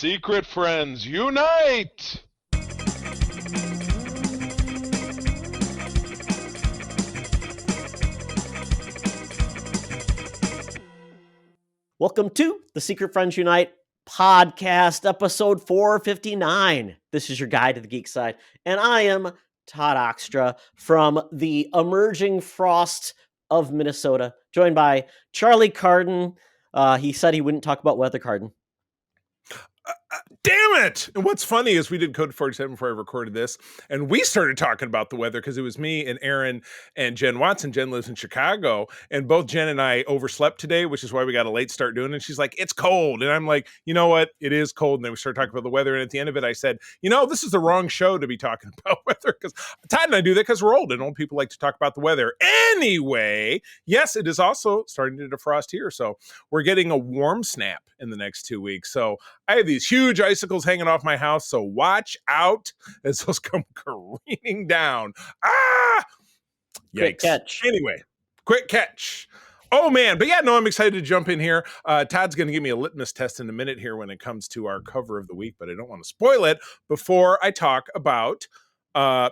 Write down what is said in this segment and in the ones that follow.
Secret friends, unite! Welcome to the Secret Friends Unite podcast, episode 459. This is your guide to the geek side, and I am Todd Oxtra from the emerging frost of Minnesota, joined by Charlie Carden. He said he wouldn't talk about weather, Carden. Damn it! And what's funny is we did Code 47 before I recorded this, and we started talking about the weather because it was me and Aaron and Jen Watson. Jen lives in Chicago, and both Jen and I overslept today, which is why we got a late start doing it. And she's like, it's cold. And I'm like, you know what? It is cold. And then we started talking about the weather. And at the end of it, I said, this is the wrong show to be talking about weather, because Todd and I do that because we're old, and old people like to talk about the weather. Anyway, yes, it is also starting to defrost here. So we're getting a warm snap in the next 2 weeks. So I have these huge icicles hanging off my house, so watch out as those come careening down. Ah! Yikes. Quick catch. Anyway, quick catch. Oh, man. But yeah, no, I'm excited to jump in here. Todd's going to give me a litmus test in a minute here when it comes to our cover of the week, but I don't want to spoil it before I talk about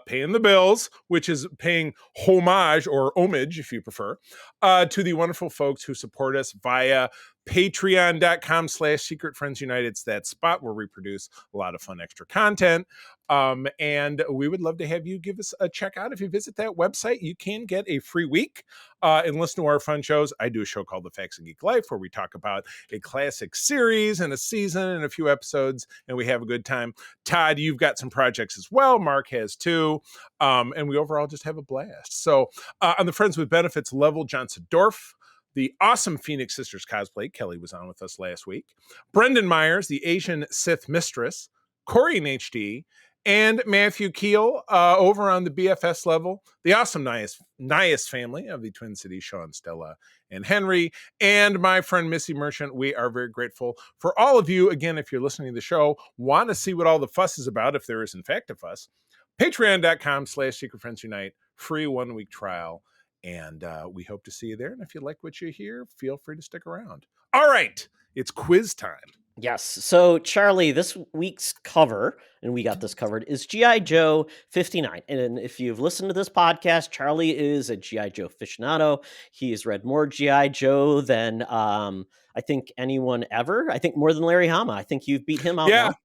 paying the bills, which is paying homage, or homage if you prefer, to the wonderful folks who support us via patreon.com/Secret Friends Unite. It's that spot where we produce a lot of fun extra content. And we would love to have you give us a check out. If you visit that website, you can get a free week and listen to our fun shows. I do a show called The Facts of Geek Life, where we talk about a classic series and a season and a few episodes, and we have a good time. Todd, you've got some projects as well. Mark has too. And we overall just have a blast. So on the Friends with Benefits level, Johnson Dorf, the awesome Phoenix Sisters cosplay, Kelly was on with us last week, Brendan Myers, the Asian Sith Mistress, Corey in HD, and Matthew Keel over on the BFS level, the awesome Nias family of the Twin Cities, Sean, Stella, and Henry, and my friend Missy Merchant. We are very grateful for all of you. Again, if you're listening to the show, want to see what all the fuss is about, if there is in fact a fuss, patreon.com/Secret Friends Unite, free 1 week trial. And we hope to see you there. And if you like what you hear, feel free to stick around. All right, it's quiz time. Yes. So, Charlie, this week's cover, and we got this covered, is G.I. Joe 59. And if you've listened to this podcast, Charlie is a G.I. Joe aficionado. He has read more G.I. Joe than I think anyone ever. I think more than Larry Hama. I think you've beat him out. Yeah, now.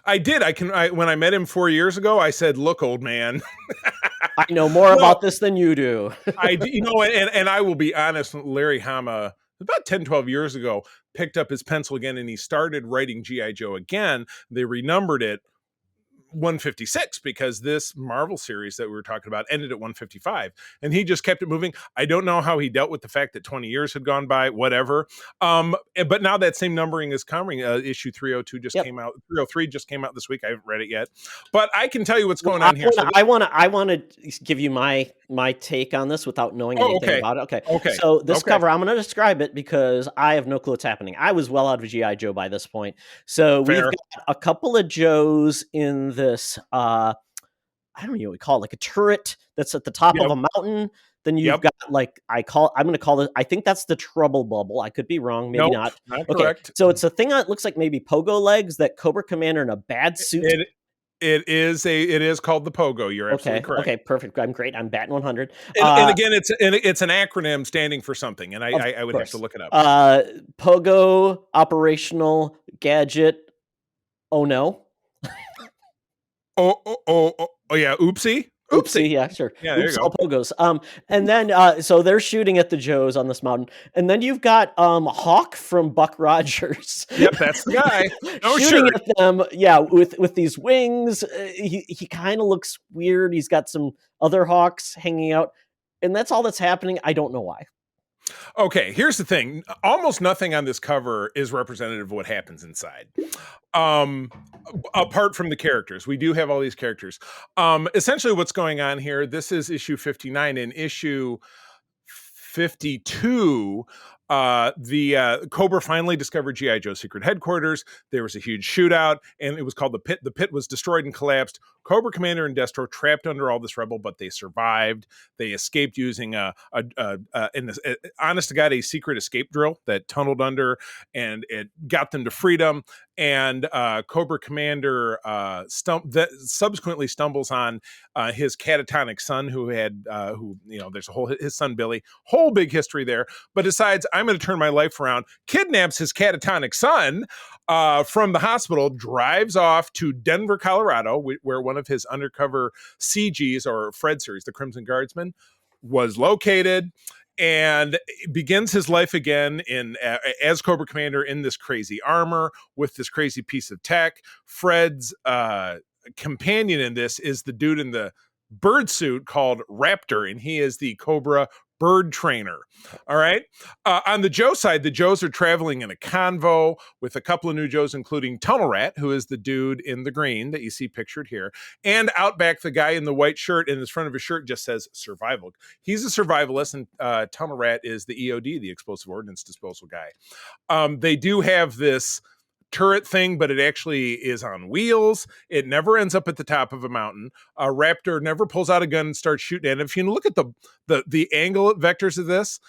I did. When I met him 4 years ago, I said, look, old man. I know more about this than you do. I do, and I will be honest, Larry Hama, about 10, 12 years ago, picked up his pencil again, and he started writing G.I. Joe again. They renumbered it 156 because this Marvel series that we were talking about ended at 155, and he just kept it moving. I don't know how he dealt with the fact that 20 years had gone by, whatever. But now that same numbering is coming. Issue 302 just came out. 303 just came out this week. I haven't read it yet, but I can tell you what's going on here. I want to give you my take on this without knowing anything about it. Okay. So this cover, I'm going to describe it because I have no clue what's happening. I was well out of G.I. Joe by this point. So we've got a couple of Joes in this, I don't know what we call it, like a turret that's at the top of a mountain. Then you've got I'm going to call it, I think that's the Trouble Bubble. I could be wrong. Maybe not. Not correct. So it's a thing that looks like maybe pogo legs that Cobra Commander in a bad suit. It is called the Pogo. You're absolutely correct. Okay, perfect. I'm great. I'm batting 100. And again, it's an acronym standing for something, and I would have to look it up. Pogo Operational Gadget. Oh no. Oh yeah. Oopsie. Yeah, sure. Yeah, there Oops, you go. all pogos. And then so they're shooting at the Joes on this mountain, and then you've got Hawk from Buck Rogers. Yep, that's the guy. Shooting at them, yeah, with these wings. He kind of looks weird. He's got some other Hawks hanging out, and that's all that's happening. I don't know why. Okay, here's the thing. Almost nothing on this cover is representative of what happens inside. Apart from the characters. We do have all these characters. Essentially what's going on here, this is issue 59. In issue 52, the Cobra finally discovered G.I. Joe's secret headquarters. There was a huge shootout, and it was called the Pit. The Pit was destroyed and collapsed. Cobra Commander and Destro trapped under all this rebel, but they survived. They escaped using honest to God, a secret escape drill that tunneled under, and it got them to freedom. and Cobra Commander subsequently stumbles on his catatonic son, who there's his son Billy, whole big history there, but decides, I'm going to turn my life around, kidnaps his catatonic son from the hospital, drives off to Denver, Colorado, where one of his undercover CGs, or Fred series, the Crimson Guardsman, was located, and begins his life again as Cobra Commander in this crazy armor with this crazy piece of tech. Fred's companion in this is the dude in the bird suit called Raptor, and he is the Cobra bird trainer. All right. On the Joe side, the Joes are traveling in a convo with a couple of new Joes, including Tunnel Rat, who is the dude in the green that you see pictured here. And out back, the guy in the white shirt, in the front of his shirt just says survival. He's a survivalist, and Tunnel Rat is the EOD, the explosive ordnance disposal guy. They do have this turret thing, but it actually is on wheels. It never ends up at the top of a mountain. Raptor never pulls out a gun and starts shooting. And if you look at the angle vectors of this,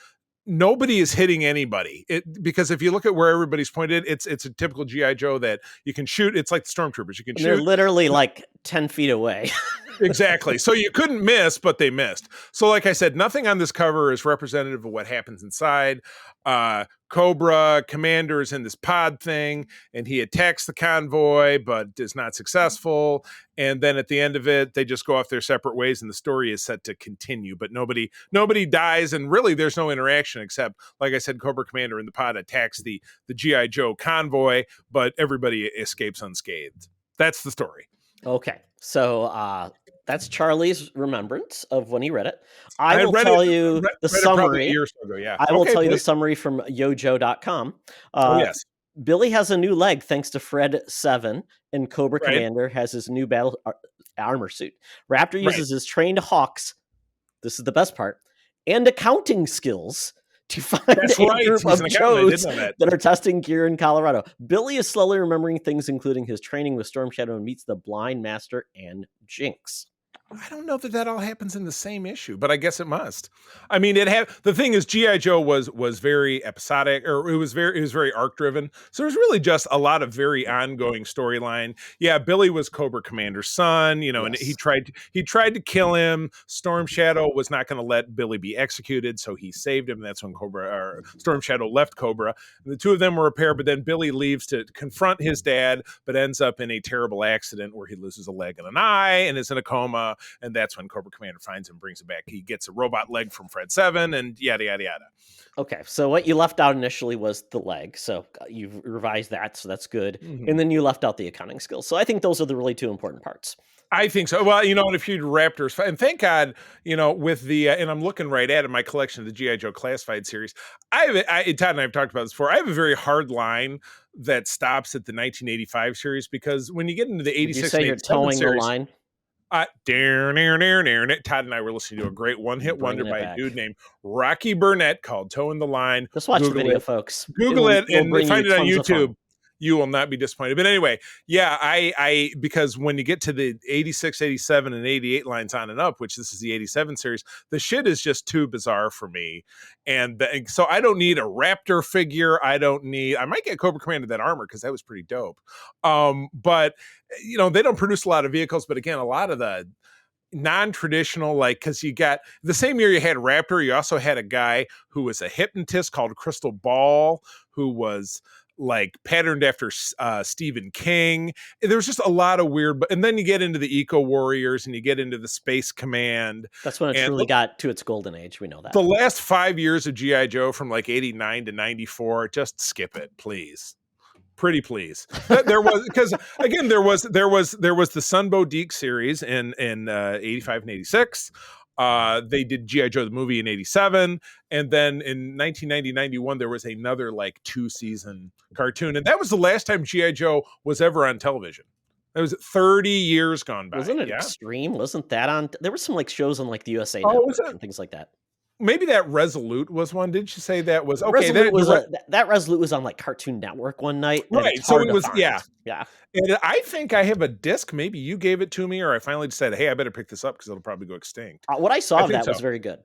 nobody is hitting anybody. Because if you look at where everybody's pointed, it's a typical G.I. Joe that you can shoot. It's like the stormtroopers. You can shoot. They're literally like 10 feet away. Exactly. So you couldn't miss, but they missed. So like I said, nothing on this cover is representative of what happens inside. Cobra Commander is in this pod thing, and he attacks the convoy, but is not successful. And then at the end of it, they just go off their separate ways, and the story is set to continue. But nobody dies, and really there's no interaction except, like I said, Cobra Commander in the pod attacks the G.I. Joe convoy, but everybody escapes unscathed. That's the story. Okay. So that's Charlie's remembrance of when he read it. I will tell you the summary. Years ago, yeah. I will tell you the summary from yojo.com. Yes. Billy has a new leg thanks to Fred 7, and Cobra Commander has his new battle armor suit. Raptor uses his trained hawks, this is the best part, and accounting skills to find a group of Joes that are testing gear in Colorado. Billy is slowly remembering things, including his training with Storm Shadow, and meets the Blind Master and Jinx. I don't know that all happens in the same issue, but I guess it must. I mean, the thing is, G.I. Joe was very episodic, or it was very arc driven. So there's really just a lot of very ongoing storyline. Yeah, Billy was Cobra Commander's son, and he tried to kill him. Storm Shadow was not going to let Billy be executed, so he saved him. That's when Storm Shadow left Cobra. And the two of them were a pair, but then Billy leaves to confront his dad, but ends up in a terrible accident where he loses a leg and an eye and is in a coma. And that's when Cobra Commander finds him, brings him back. He gets a robot leg from Fred 7, and yada, yada, yada. Okay, so what you left out initially was the leg. So you've revised that, so that's good. Mm-hmm. And then you left out the accounting skills. So I think those are the really two important parts. I think so. Well, and if you Raptors, and thank God, with the, and I'm looking right at it, my collection of the G.I. Joe Classified series, Todd and I have talked about this before, I have a very hard line that stops at the 1985 series, because when you get into the 86 you say you're towing series, the line? Todd and I were listening to a great one-hit wonder by a dude named Rocky Burnett called Towing the Line. Just watch the video, folks. Google it and find it on YouTube. You will not be disappointed. But anyway, yeah, I because when you get to the 86, 87, and 88 lines on and up, which this is the 87 series, the shit is just too bizarre for me. And so I don't need a Raptor figure. I might get Cobra Commander that armor, because that was pretty dope. But, they don't produce a lot of vehicles. But again, a lot of the non-traditional, because you got the same year you had Raptor, you also had a guy who was a hypnotist called Crystal Ball, who was patterned after Stephen King. There was just a lot of weird, and then you get into the Eco Warriors and you get into the Space Command. That's when it truly got to its golden age. We know that. The last 5 years of G.I. Joe from 89 to 94, just skip it, please. Pretty please. There was, because again, there was the Sunbow Geek series in 85 and 86. They did G.I. Joe the movie in 87, and then in 1990-91 there was another 2-season cartoon, and that was the last time G.I. Joe was ever on television. That was 30 years gone by. Wasn't it Extreme? Wasn't that on? There were some shows on the USA Network and things like that. Maybe that Resolute was one. Didn't you say that was okay? That Resolute was on Cartoon Network one night, right? So it was, yeah. And I think I have a disc. Maybe you gave it to me, or I finally decided, hey, I better pick this up because it'll probably go extinct. What I saw of that was very good.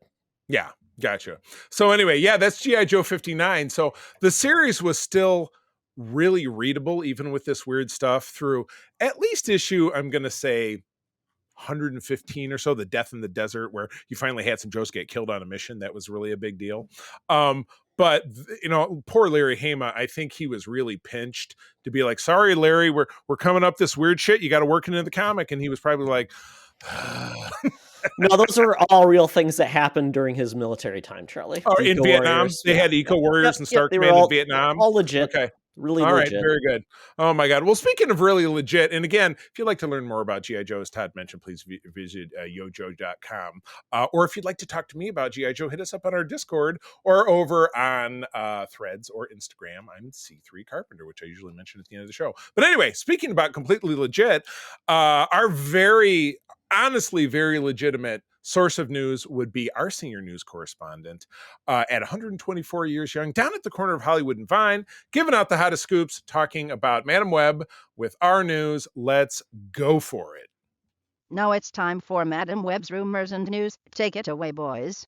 Yeah, gotcha. So anyway, yeah, that's G.I. Joe 59. So the series was still really readable, even with this weird stuff, through at least issue, I'm going to say 115 or so, The Death in the Desert, where you finally had some Joes get killed on a mission. That was really a big deal. But poor Larry Hama, I think he was really pinched to be like, sorry, Larry, we're coming up this weird shit. You got to work into the comic. And he was probably like, no, those are all real things that happened during his military time, Charlie. Oh, in Vietnam, they had Eco Warriors and Star Command in Vietnam. All legit. Okay. Really all legit. Right, very good. Oh my God. Well, speaking of really legit, and again, if you'd like to learn more about G.I. Joe, as Todd mentioned, please visit yojo.com. Or if you'd like to talk to me about G.I. Joe, hit us up on our Discord or over on Threads or Instagram. I'm C3 Carpenter, which I usually mention at the end of the show. But anyway, speaking about completely legit, our honestly very legitimate source of news would be our senior news correspondent at 124 years young, down at the corner of Hollywood and Vine, giving out the hottest scoops, talking about Madam Webb with our news. Let's go for it. Now it's time for Madam Webb's rumors and news. Take it away, boys.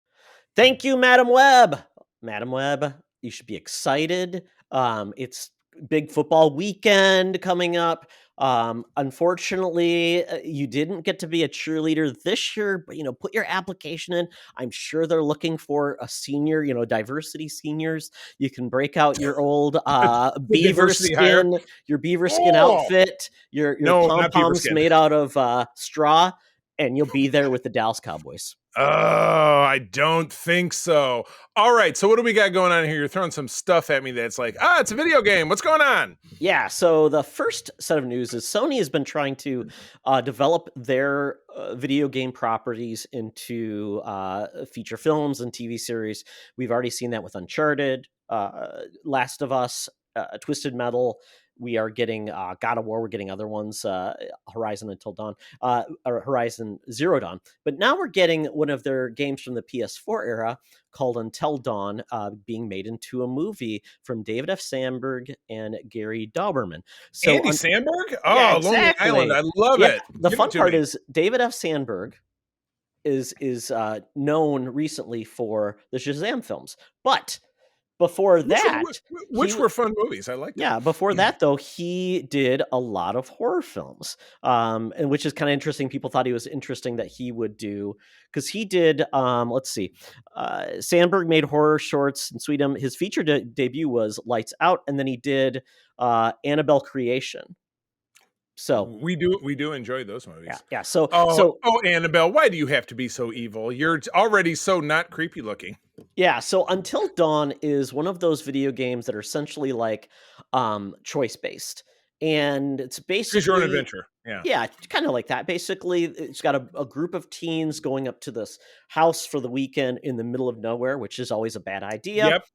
Thank you, Madam Webb. Madam Webb, you should be excited. It's big football weekend coming up. Unfortunately, you didn't get to be a cheerleader this year, but, put your application in. I'm sure they're looking for a senior, diversity seniors. You can break out your old beaver skin, your beaver skin outfit, your pom-poms made out of straw, and you'll be there with the Dallas Cowboys. Oh, I don't think so. All right. So what do we got going on here? You're throwing some stuff at me that's like, it's a video game. What's going on? Yeah. So the first set of news is Sony has been trying to develop their video game properties into feature films and TV series. We've already seen that with Uncharted, Last of Us, Twisted Metal. We are getting God of War. We're getting other ones, Horizon Until Dawn, or Horizon Zero Dawn. But now we're getting one of their games from the PS4 era called Until Dawn being made into a movie from David F. Sandberg and Gary Dauberman. So Andy Samberg? Oh, exactly. Lonely Island. I love it. The fun part is David F. Sandberg is known recently for the Shazam films, but before that, which were fun movies. I liked it. Yeah, before that, though, he did a lot of horror films, and which is kind of interesting. People thought he was interesting that he would do, because he did, Sandberg made horror shorts in Sweden. His feature debut was Lights Out, and then he did Annabelle Creation. So we do enjoy those movies. Yeah. Annabelle, why do you have to be so evil? You're already so not creepy looking. Yeah, so Until Dawn is one of those video games that are essentially like choice based, and it's basically choose your own adventure. Yeah, kind of like that. Basically, it's got a group of teens going up to this house for the weekend in the middle of nowhere, which is always a bad idea. Yep.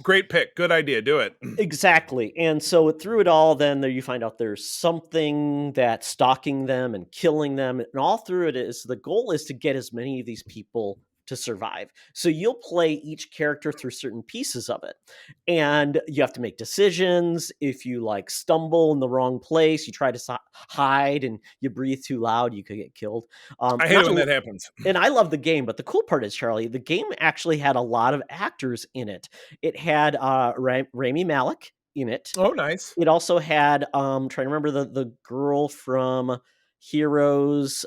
Great pick. Good idea. Do it. Exactly. And so through it all, then there you find out there's something that's stalking them and killing them. And all through it is the goal is to get as many of these people to survive. So you'll play each character through certain pieces of it. And you have to make decisions. If you stumble in the wrong place, you try to hide and you breathe too loud, you could get killed. I hate when that happens. And I love the game, but the cool part is, Charlie, the game actually had a lot of actors in it. It had Rami Malek in it. Oh, nice. It also had, trying to remember the girl from Heroes,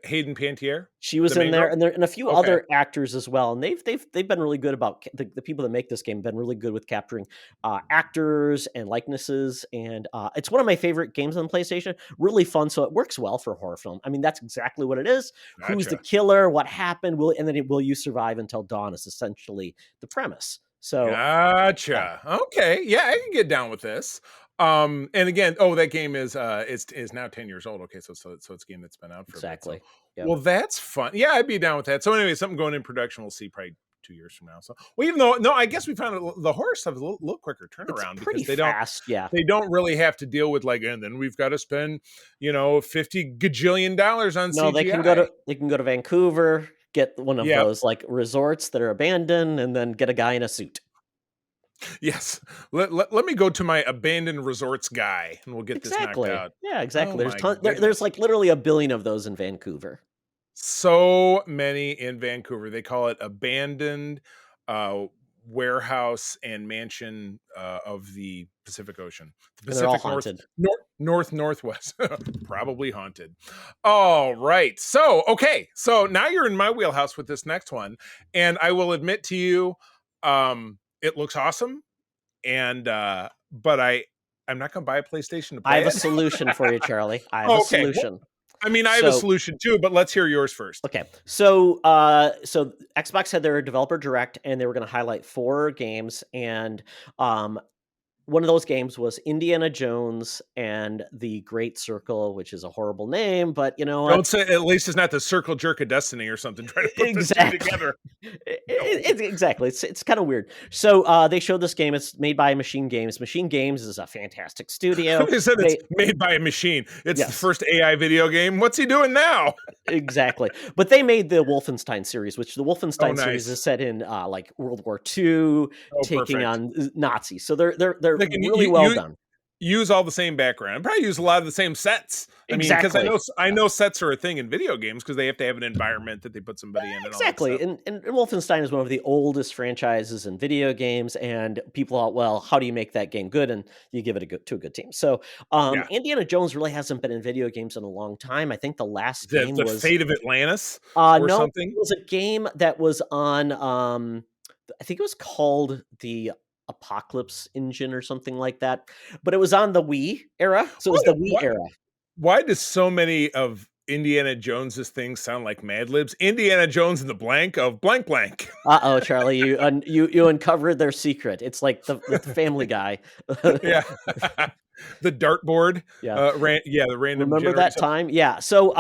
Hayden Panettiere. She was in there, and a few other actors as well. And they've been really good about the people that make this game. Been really good with capturing actors and likenesses. And it's one of my favorite games on PlayStation. Really fun, so it works well for a horror film. I mean, that's exactly what it is. Gotcha. Who's the killer? What happened? Will you survive until dawn? Is essentially the premise. So gotcha. Yeah. Okay, yeah, I can get down with this. And again, that game is now 10 years old. Okay, so it's a game that's been out for exactly. A bit, so. Yep. Well, that's fun. Yeah, I'd be down with that. So anyway, something going in production. We'll see probably 2 years from now. So even though I guess we found the horror stuff is a little quicker turnaround because they don't really have to deal with and then we've got to spend $50 gajillion on CGI. No, they can go to Vancouver, get one of those resorts that are abandoned, and then get a guy in a suit. Yes. Let me go to my abandoned resorts guy and we'll get this knocked out. Yeah, exactly. There's literally a billion of those in Vancouver. So many in Vancouver. They call it abandoned warehouse and mansion of the Pacific Ocean. The And they're all Pacific haunted. Northwest. Probably haunted. All right. So, okay. So now you're in my wheelhouse with this next one. And I will admit to you, it looks awesome. And but I'm not going to buy a PlayStation to play I have it. a solution for you, Charlie. I have a solution. Well, I mean, I have a solution too, but let's hear yours first. Okay. So Xbox had their developer direct, and they were going to highlight 4 games, and one of those games was Indiana Jones and the Great Circle, which is a horrible name, but you know what? Don't say, at least it's not the Circle Jerk of Destiny or something. Try to put exactly. this together. Exactly. It's kind of weird. So they showed this game. It's made by Machine Games. Machine Games is a fantastic studio. They said it's made by a machine. It's the first AI video game. What's he doing now? Exactly. But they made the Wolfenstein series, which the Wolfenstein series is set in like World War II, taking on Nazis. So they're really well done. Use all the same background. Probably use a lot of the same sets. I mean, because I know sets are a thing in video games because they have to have an environment that they put somebody in. Exactly. And Wolfenstein is one of the oldest franchises in video games, and people thought, well, how do you make that game good? And you give it to a good team. So Indiana Jones really hasn't been in video games in a long time. I think the last game was Fate of Atlantis or something. It was a game that was on I think it was called the Apocalypse Engine or something like that, but it was on the Wii era. So it was the Wii era. Why does so many of Indiana Jones's things sound like Mad Libs? Indiana Jones in the blank of blank blank. Uh-oh, Charlie, you uncovered their secret. It's like the Family Guy. Yeah. The dartboard. Yeah. The random. Remember that time? Yeah. So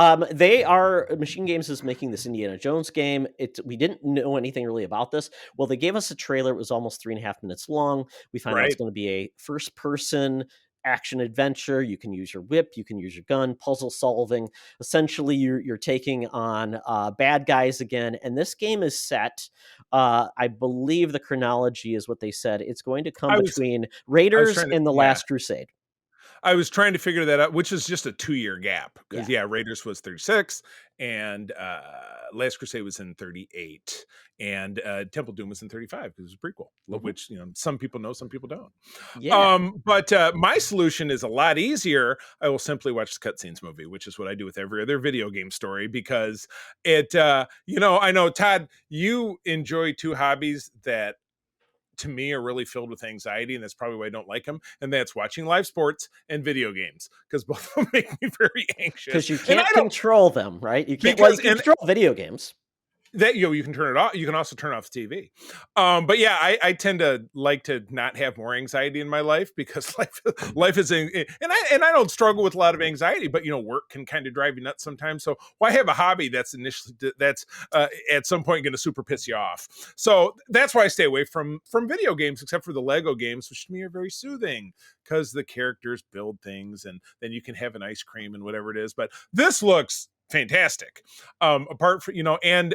Machine Games is making this Indiana Jones game. We didn't know anything really about this. Well, they gave us a trailer. It was almost 3.5 minutes long. We found out it's going to be a first person action adventure. You can use your whip, you can use your gun, puzzle solving. Essentially, you're taking on bad guys again. And this game is set. I believe the chronology is what they said. It's going to come between Raiders and The Last Crusade. I was trying to figure that out, which is just a 2-year gap because Raiders was 36 and Last Crusade was in 38 and Temple Doom was in 35 because it was a prequel, which some people know, some people don't. Yeah. But my solution is a lot easier. I will simply watch the cutscenes movie, which is what I do with every other video game story because it. I know Todd, you enjoy 2 hobbies that to me are really filled with anxiety, and that's probably why I don't like them, and that's watching live sports and video games because both of them make me very anxious because you can't control them, right? You can't control video games. That you can turn it off. You can also turn off the TV. But yeah, I tend to like to not have more anxiety in my life because life is and I don't struggle with a lot of anxiety, but work can kind of drive you nuts sometimes. So why have a hobby that's at some point going to super piss you off? So that's why I stay away from video games, except for the Lego games, which to me are very soothing because the characters build things and then you can have an ice cream and whatever it is. But this looks fantastic. Apart from and.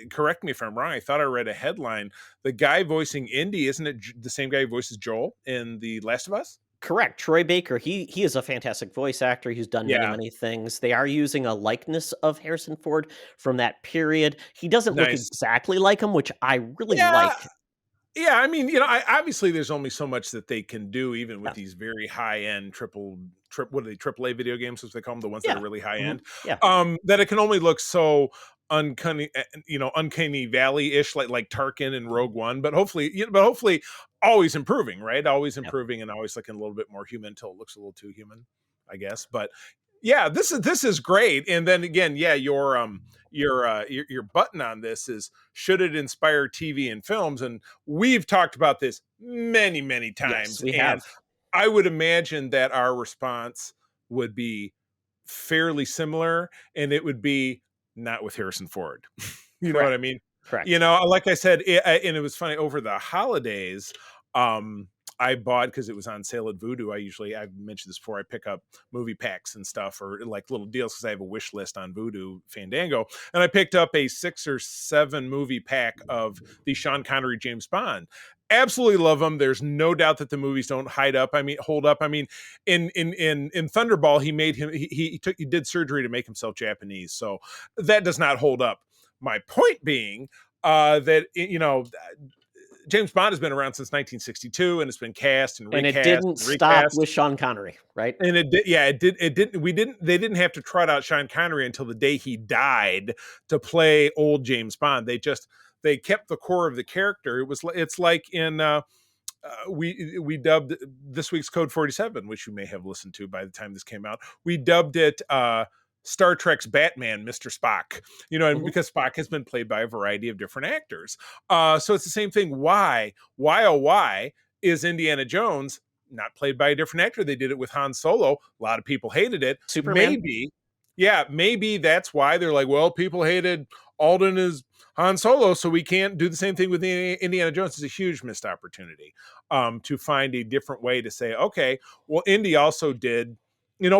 Correct me if I'm wrong. I thought I read a headline. The guy voicing Indy, isn't it the same guy who voices Joel in The Last of Us? Correct. Troy Baker. He is a fantastic voice actor. He's done many things. They are using a likeness of Harrison Ford from that period. He doesn't look exactly like him, which I really like. Yeah, I mean, obviously there's only so much that they can do, even with these very high end AAA video games, as they call them, the ones that are really high end. That it can only look so uncanny valley-ish, like Tarkin and Rogue One, but hopefully always improving, right? Always improving and always looking a little bit more human until it looks a little too human, I guess. But yeah, this is great. And then again, your button on this is, should it inspire TV and films? And we've talked about this many times. Yes, we have. I would imagine that our response would be fairly similar, and it would be not with Harrison Ford. You know what I mean? Correct. Like I said, and it was funny over the holidays. I bought, because it was on sale at Vudu. I've mentioned this before, I pick up movie packs and stuff or like little deals because I have a wish list on Vudu Fandango. And I picked up a 6 or 7 movie pack of the Sean Connery James Bond. Absolutely love them. There's no doubt that the movies don't hold up. I mean, in Thunderball, he did surgery to make himself Japanese. So that does not hold up. My point being that, James Bond has been around since 1962, and it's been cast and recast. And it didn't stop with Sean Connery, right? And it didn't. They didn't have to trot out Sean Connery until the day he died to play old James Bond. They kept the core of the character. It's like in we dubbed this week's Code 47, which you may have listened to by the time this came out. We dubbed it Star Trek's Batman, Mr. Spock. And because Spock has been played by a variety of different actors. So it's the same thing. Why is Indiana Jones not played by a different actor? They did it with Han Solo. A lot of people hated it. Superman. Maybe that's why they're like, well, people hated Alden as Han Solo, so we can't do the same thing with Indiana Jones. It's a huge missed opportunity to find a different way to say, okay, well, Indy also did,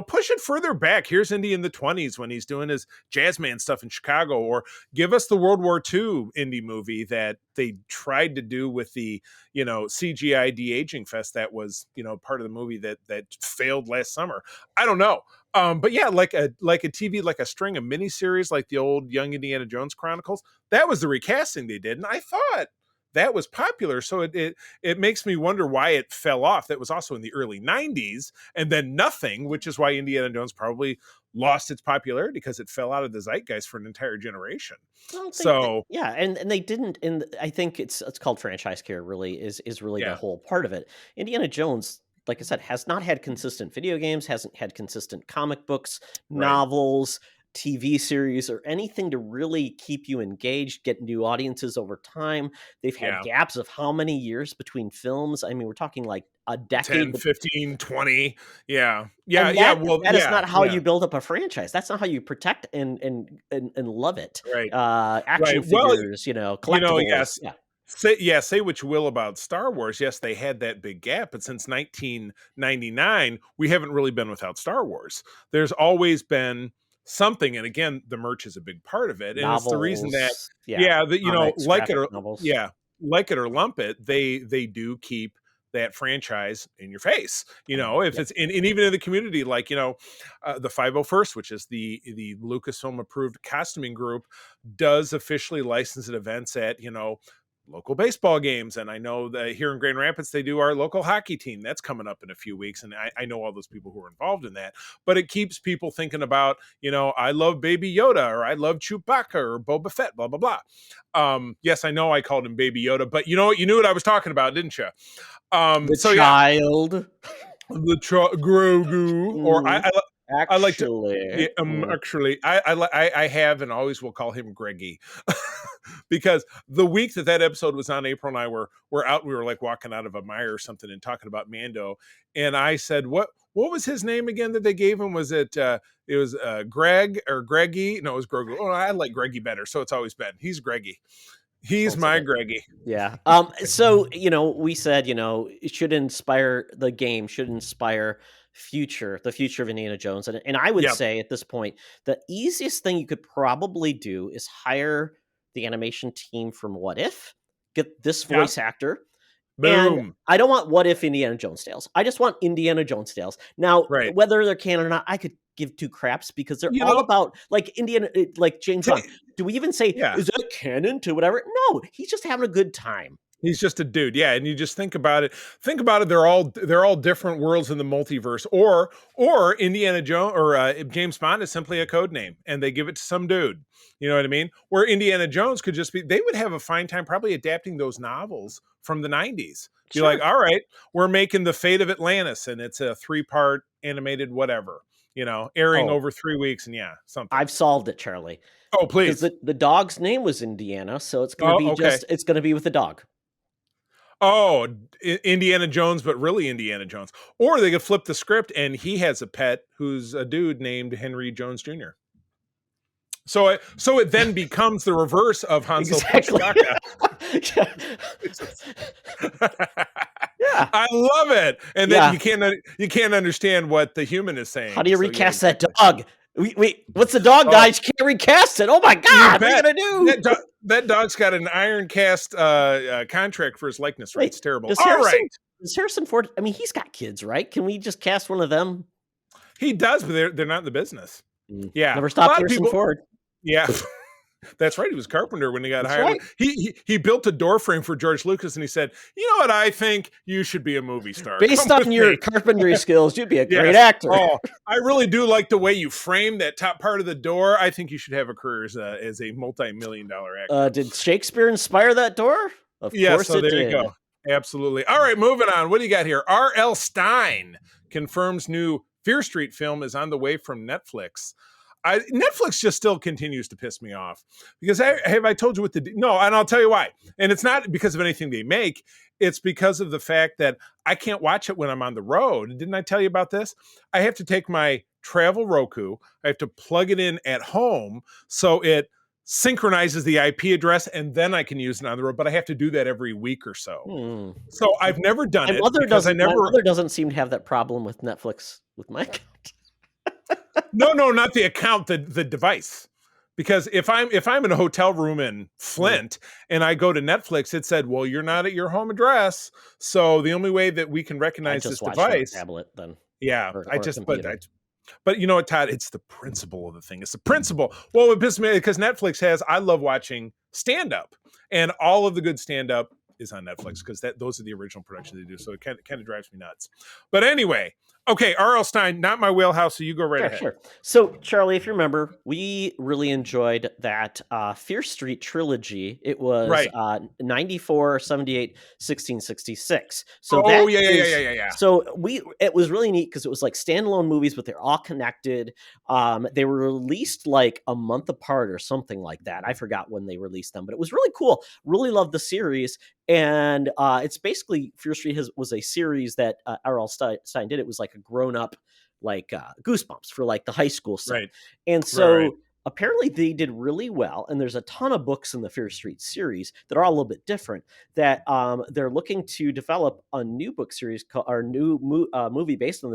push it further back. Here's Indy in the 20s when he's doing his jazzman stuff in Chicago, or give us the World War II Indy movie that they tried to do with the, CGI de-aging fest that was, part of the movie that failed last summer. I don't know. But yeah, like a TV, like a string of miniseries, like the old Young Indiana Jones Chronicles, that was the recasting they did. And I thought that was popular. So it makes me wonder why it fell off. That was also in the early 90s, and then nothing, which is why Indiana Jones probably lost its popularity, because it fell out of the zeitgeist for an entire generation. And they didn't, and I think it's called franchise care, really is really the whole part of it. Indiana Jones, like I said, has not had consistent video games, hasn't had consistent comic books, novels, TV series, or anything to really keep you engaged, get new audiences over time. They've had gaps of how many years between films? I mean, we're talking like a decade. 10, 15, 20. Yeah. That is not how you build up a franchise. That's not how you protect and love it. Right. Action figures, collectibles. Yes. Yeah. Say what you will about Star Wars. Yes, they had that big gap, but since 1999, we haven't really been without Star Wars. There's always been something, and again, the merch is a big part of it, and novels, it's the reason that comics, like it or lump it, they do keep that franchise in your face. If it's and even in the community, like the 501st, which is the Lucasfilm approved costuming group, does officially license at events at local baseball games. And I know that here in Grand Rapids, they do our local hockey team. That's coming up in a few weeks. And I know all those people who are involved in that, but it keeps people thinking about, I love Baby Yoda, or I love Chewbacca, or Boba Fett, blah, blah, blah. Yes, I know I called him Baby Yoda, but you know what I was talking about, didn't you? The child. The Grogu, or I like to actually I have and always will call him Greggy because the week that episode was on, April and I were out, we were like walking out of a Meijer or something and talking about Mando, and I said, what was his name again that they gave him? Was it was Greg or Greggy? No, it was Grogu. Oh, I like Greggy better, so it's always been he's Greggy. He's my Greggy. Yeah. So, we said, it should inspire, the game should inspire the future of Indiana Jones. And I would say at this point, the easiest thing you could probably do is hire the animation team from What If, get this voice actor. Boom. And I don't want What If Indiana Jones tales. I just want Indiana Jones tales. Now, whether they're canon or not, I could give two craps, because they're all about like James Bond. Do we even say, is that canon to whatever? No, he's just having a good time. He's just a dude. Yeah. And you just think about it. They're all different worlds in the multiverse, or Indiana Jones or James Bond is simply a code name and they give it to some dude. You know what I mean? Where Indiana Jones could just be, they would have a fine time probably adapting those novels from the 90s. Be like, all right, we're making The Fate of Atlantis, and it's a 3-part animated whatever, airing over 3 weeks, and something. I've solved it, Charlie. Oh, please. The dog's name was Indiana, so it's going to be it's going to be with the dog. Oh, Indiana Jones, but really Indiana Jones. Or they could flip the script and he has a pet who's a dude named Henry Jones Jr. So it then becomes the reverse of Han Solo. Exactly. I love it. And then you can't understand what the human is saying. How do you recast that dog? Wait, what's the dog, guys? You can't recast it. Oh my God, what are you gonna do? That dog's got an iron cast contract for his likeness, right? It's terrible. Does Harrison Ford, I mean, he's got kids, right? Can we just cast one of them? He does, but they're not in the business. Yeah. Never stopped Harrison Ford. Yeah. That's right. He was a carpenter when he got That's hired. right. He built a door frame for George Lucas, and he said, "You know what? I think you should be a movie star. Based Come on with your me." carpentry skills, you'd be a great Yes. actor. Oh, I really do like the way you frame that top part of the door. I think you should have a career as a multi-million-dollar actor. Did Shakespeare inspire that door? Of course so it there did. you go. Absolutely. All right, moving on. What do you got here? R.L. Stine confirms new Fear Street film is on the way from Netflix. Netflix just still continues to piss me off because I told you no, and I'll tell you why. And it's not because of anything they make. It's because of the fact that I can't watch it when I'm on the road. Didn't I tell you about this? I have to take my travel Roku. I have to plug it in at home so it synchronizes the IP address, and then I can use it on the road. But I have to do that every week or so. So I've never done it because my mother doesn't seem to have that problem with Netflix with my account. No, not the account, the device. Because if I'm in a hotel room in Flint and I go to Netflix, it said, "Well, you're not at your home address, so the only way that we can recognize this device." Tablet then. Yeah, but you know what, Todd? It's the principle of the thing. It's the principle. Well, it pisses me because Netflix I love watching stand-up, and all of the good stand-up is on Netflix because those are the original productions they do. So it kind of drives me nuts. But anyway, okay, R.L. Stine, not my wheelhouse, so you go right ahead. Sure. So, Charlie, if you remember, we really enjoyed that Fear Street trilogy. It was 94, 78, 16, 66. So yeah. So it was really neat because it was like standalone movies, but they're all connected. They were released like a month apart or something like that. I forgot when they released them, but it was really cool. Really loved the series. And it's basically Fear Street was a series that R.L. Stine did. It was like a grown-up, like Goosebumps for like the high school stuff. Right. And so apparently they did really well. And there's a ton of books in the Fear Street series that are all a little bit different. That they're looking to develop a new book series or new movie based on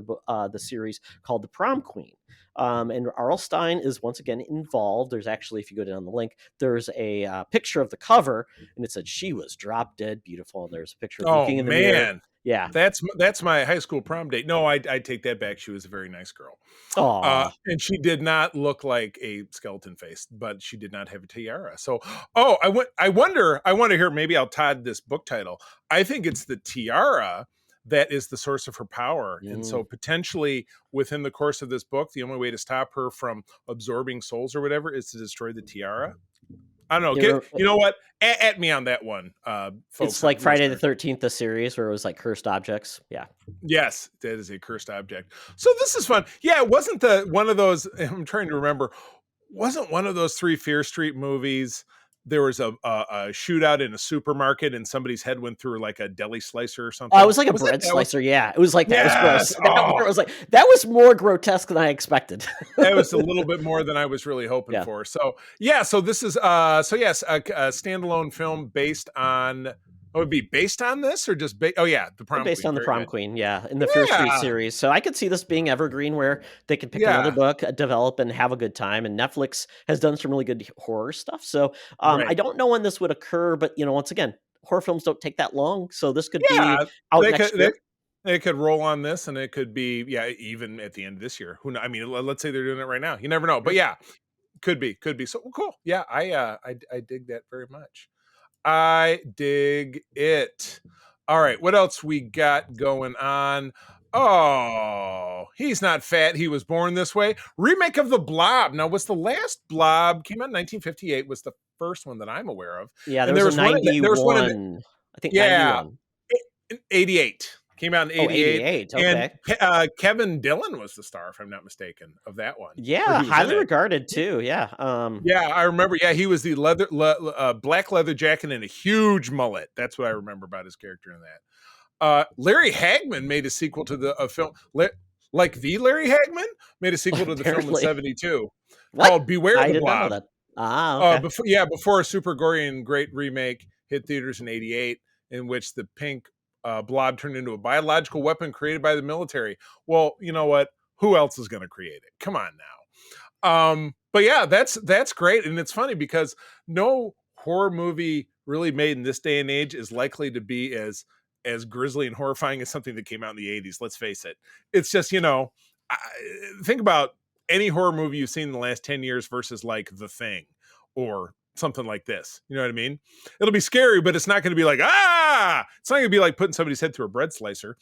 the series called The Prom Queen. And R.L. Stine is once again involved. There's actually, if you go down the link, there's a picture of the cover, and it said she was drop dead beautiful. And there's a picture of looking in the mirror. Yeah, that's my high school prom date. No, I take that back. She was a very nice girl. And she did not look like a skeleton face, but she did not have a tiara. So, I wonder here. Maybe I'll Todd this book title. I think it's the tiara that is the source of her power. And so potentially within the course of this book, the only way to stop her from absorbing souls or whatever is to destroy the tiara. I don't know. You know what? At me on that one, folks. It's like Friday the 13th, the series where it was like cursed objects. Yeah. Yes, that is a cursed object. So this is fun. Yeah, it wasn't one of those, I'm trying to remember, wasn't one of those 3 Fear Street movies. There was a shootout in a supermarket and somebody's head went through like a deli slicer or something. Oh, it was like a bread slicer. Yeah, it was like that. Yes. Was gross. It was like that was more grotesque than I expected. That was a little bit more than I was really hoping for. So so this is a standalone film based on. It would be based on this or just the Prom based Queen. On the Prom Queen, in the Fear Street series. So I could see this being evergreen where they could pick another book, develop, and have a good time. And Netflix has done some really good horror stuff. So I don't know when this would occur, but once again, horror films don't take that long, so this could be out next year. They could roll on this, and it could be even at the end of this year. Who knows? I mean, let's say they're doing it right now. You never know, but could be. So cool. Yeah, I dig that very much. I dig it. All right, what else we got going on? Oh, he's not fat. He was born this way. Remake of The Blob. Now, was the last Blob came out in 1958? Was the first one that I'm aware of? Yeah, there was 91. I think 91. 88. Came out in 88. 88, okay. And Kevin Dillon was the star, if I'm not mistaken, of that one. Yeah, highly regarded too. Yeah. I remember. Yeah, he was the black leather jacket and a huge mullet. That's what I remember about his character in that. Larry Hagman made a sequel to the film. The Larry Hagman made a sequel to the film in 72 called Beware the Blob. Know that. Okay. Before a super gory and great remake hit theaters in 88, in which the pink Blob turned into a biological weapon created by the military. Well, you know what? Who else is going to create it? Come on now. But yeah, that's great. And it's funny because no horror movie really made in this day and age is likely to be as grisly and horrifying as something that came out in the 80s. Let's face it. It's just, think about any horror movie you've seen in the last 10 years versus like The Thing or something like this. You know what I mean? It'll be scary, but it's not going to be like, it's not going to be like putting somebody's head through a bread slicer.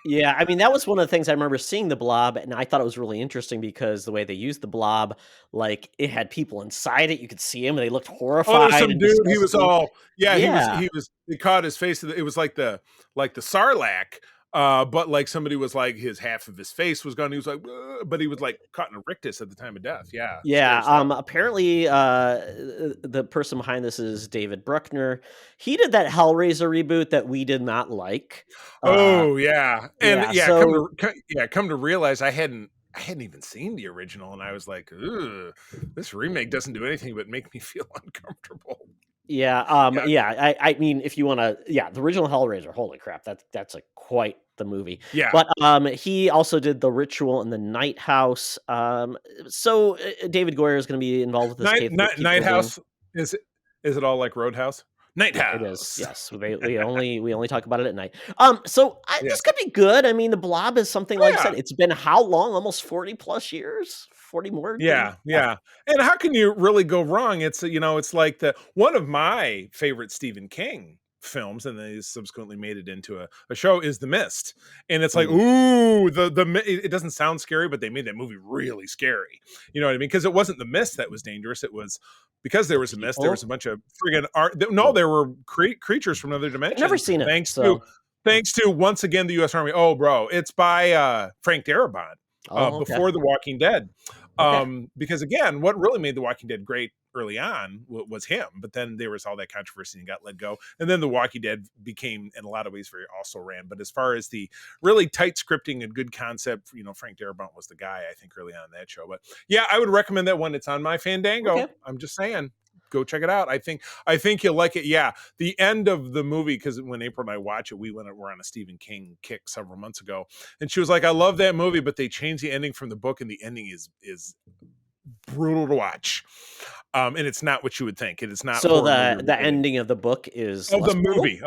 Yeah, I mean, that was one of the things I remember seeing the Blob, and I thought it was really interesting because the way they used the Blob, like it had people inside it. You could see him, and they looked horrified. Oh, there's some and dude. He was all, yeah. He was. He caught his face. It was like the Sarlacc. But like somebody was like his half of his face was gone. He was like, but he was like caught in a rictus at the time of death. Yeah. Yeah. Apparently, the person behind this is David Bruckner. He did that Hellraiser reboot that we did not like. Oh yeah, and come to realize I hadn't even seen the original, and I was like, "Ugh, this remake doesn't do anything but make me feel uncomfortable." Yeah, I mean, if you want to, the original Hellraiser, holy crap, that's quite the movie. Yeah, but he also did The Ritual and The Night House. So David Goyer is going to be involved with this. Night House is it all like Roadhouse? Night House. It is, yes. We only talk about it at night. This could be good. I mean, the Blob is something like I said. It's been how long? Almost 40 plus years. 40 more. Yeah. And how can you really go wrong? It's it's like one of my favorite Stephen King films, and they subsequently made it into a show, is The Mist. And it's like, ooh, it doesn't sound scary, but they made that movie really scary. You know what I mean? Because it wasn't the mist that was dangerous. It was because there was a mist. There was a bunch of friggin' art. No, there were creatures from another dimension. I've never seen it. Thanks to once again the U.S. Army. Oh, bro, it's by Frank Darabont. Before The Walking Dead. Because again, what really made The Walking Dead great early on was him, but then there was all that controversy and got let go. And then The Walking Dead became, in a lot of ways, very also ran. But as far as the really tight scripting and good concept, Frank Darabont was the guy, I think, early on in that show. But yeah, I would recommend that one. It's on my Fandango. Okay. I'm just saying. Go check it out. I think you'll like it. Yeah, the end of the movie, because when April and I watch it, we're on a Stephen King kick several months ago, and she was like, "I love that movie, but they changed the ending from the book, and the ending is brutal to watch." And it's not what you would think. It is not. So the ending of the book is of the movie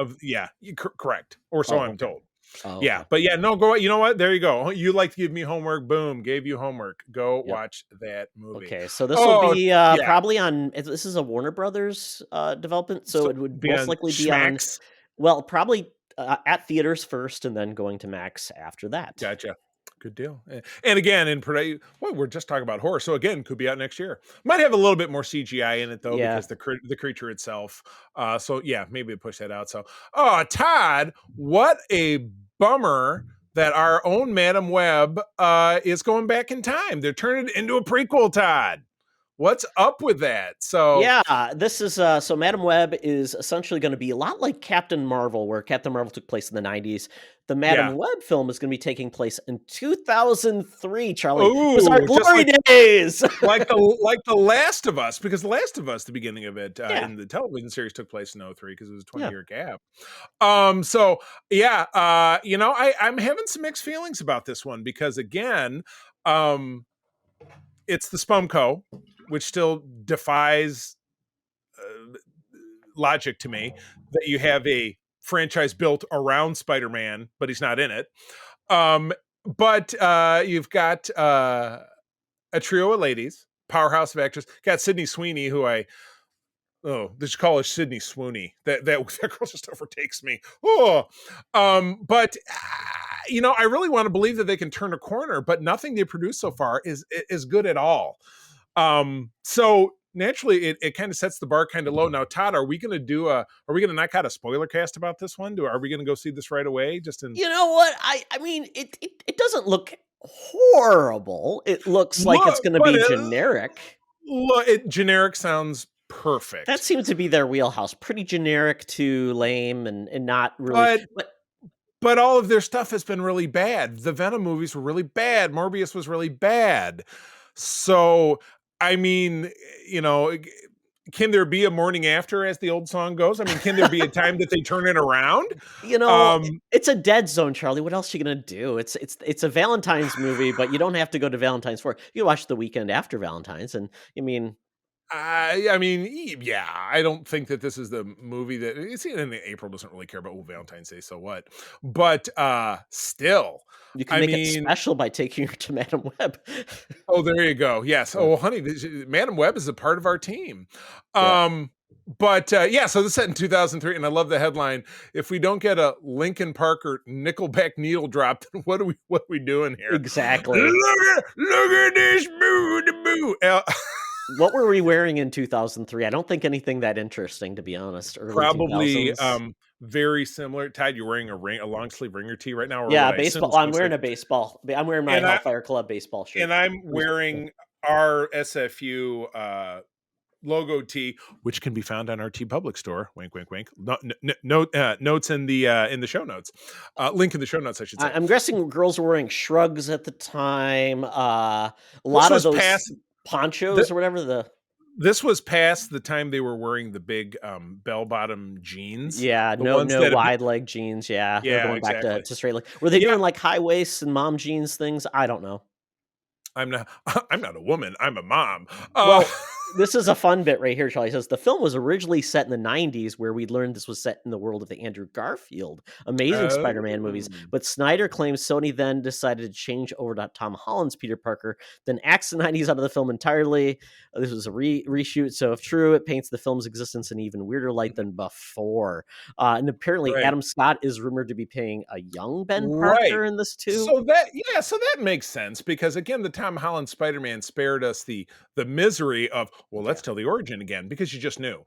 correct, or so I'm told. Oh, okay. Yeah, but no, go. You know what? There you go. You like to give me homework. Boom, gave you homework. Go watch that movie. Okay, so this will be probably on. This is a Warner Brothers development, so it would most likely be Max. on. Well, probably at theaters first, and then going to Max after that. Gotcha. Good deal. And again, we're just talking about horror, so again, could be out next year. Might have a little bit more CGI in it though, because the creature itself. So yeah, maybe push that out. So, Todd, what a bummer that our own Madam Webb is going back in time. They're turning it into a prequel, Todd. What's up with that? So this is so Madam Web is essentially going to be a lot like Captain Marvel, where Captain Marvel took place in the 90s. The Madam Web film is going to be taking place in 2003. Charlie, it was our glory days, like the Last of Us, because The Last of Us, the beginning of it in the television series took place in 2003 because it was a 20-year gap. I'm having some mixed feelings about this one because again, it's the Spumco, which still defies logic to me, that you have a franchise built around Spider-Man, but he's not in it. But you've got a trio of ladies, powerhouse of actors. Got Sydney Sweeney, who they should call her Sydney Swooney. That girl just overtakes me. But I really want to believe that they can turn a corner, but nothing they produce so far is good at all. So naturally it kind of sets the bar kind of low. Now, Todd, are we going to knock out a spoiler cast about this one? Are we going to go see this right away? You know what? I mean, it doesn't look horrible. It looks like it's going to be generic. Generic sounds perfect. That seems to be their wheelhouse. Pretty generic to lame and not really. But all of their stuff has been really bad. The Venom movies were really bad. Morbius was really bad. So, I mean, can there be a morning after, as the old song goes? I mean, can there be a time that they turn it around? It's a dead zone, Charlie. What else are you gonna do? It's a Valentine's movie, but you don't have to go to Valentine's for it. You watch The Weekend after Valentine's, and I mean, I mean, yeah, I don't think that this is the movie that it's in April. Doesn't really care about Valentine's Day, so what? But still, You can I make it mean, special by taking her to Madam Web. oh, there you go. Yes. Oh, honey, Madam Web is a part of our team. But yeah, so this is set in 2003, and I love the headline. If we don't get a Linkin Park or Nickelback needle drop, then what are we doing here? Exactly. Look at this boo. What were we wearing in 2003? I don't think anything that interesting, to be honest. Early Probably 2000s. very similar. Todd, you're wearing a long sleeve ringer tee right now, or Yeah, what I assume baseball. I'm wearing a baseball. I'm wearing my Hellfire Club baseball shirt. And I'm wearing our SFU logo tee, which can be found on our T Public store. Wink, wink, wink. Notes in the show notes. Link in the show notes, I should say. I'm guessing girls were wearing shrugs at the time. A lot of those ponchos or whatever. This was past the time they were wearing the big bell bottom jeans. Yeah, no wide leg jeans. Yeah, they're going back to straight leg. Were they doing like high waist and mom jeans things? I don't know. I'm not a woman. I'm a mom. Well, this is a fun bit right here. Charlie says the film was originally set in the 90s, where we'd learned this was set in the world of the Andrew Garfield Amazing Spider-Man movies. But Snyder claims Sony then decided to change over to Tom Holland's Peter Parker, then axed the 90s out of the film entirely. This was a reshoot, so if true, it paints the film's existence in an even weirder light than before. And apparently, Adam Scott is rumored to be playing a young Ben Parker in this too. So that makes sense, because again, the Tom Holland Spider-Man spared us the misery of, well, let's tell the origin again, because you just knew.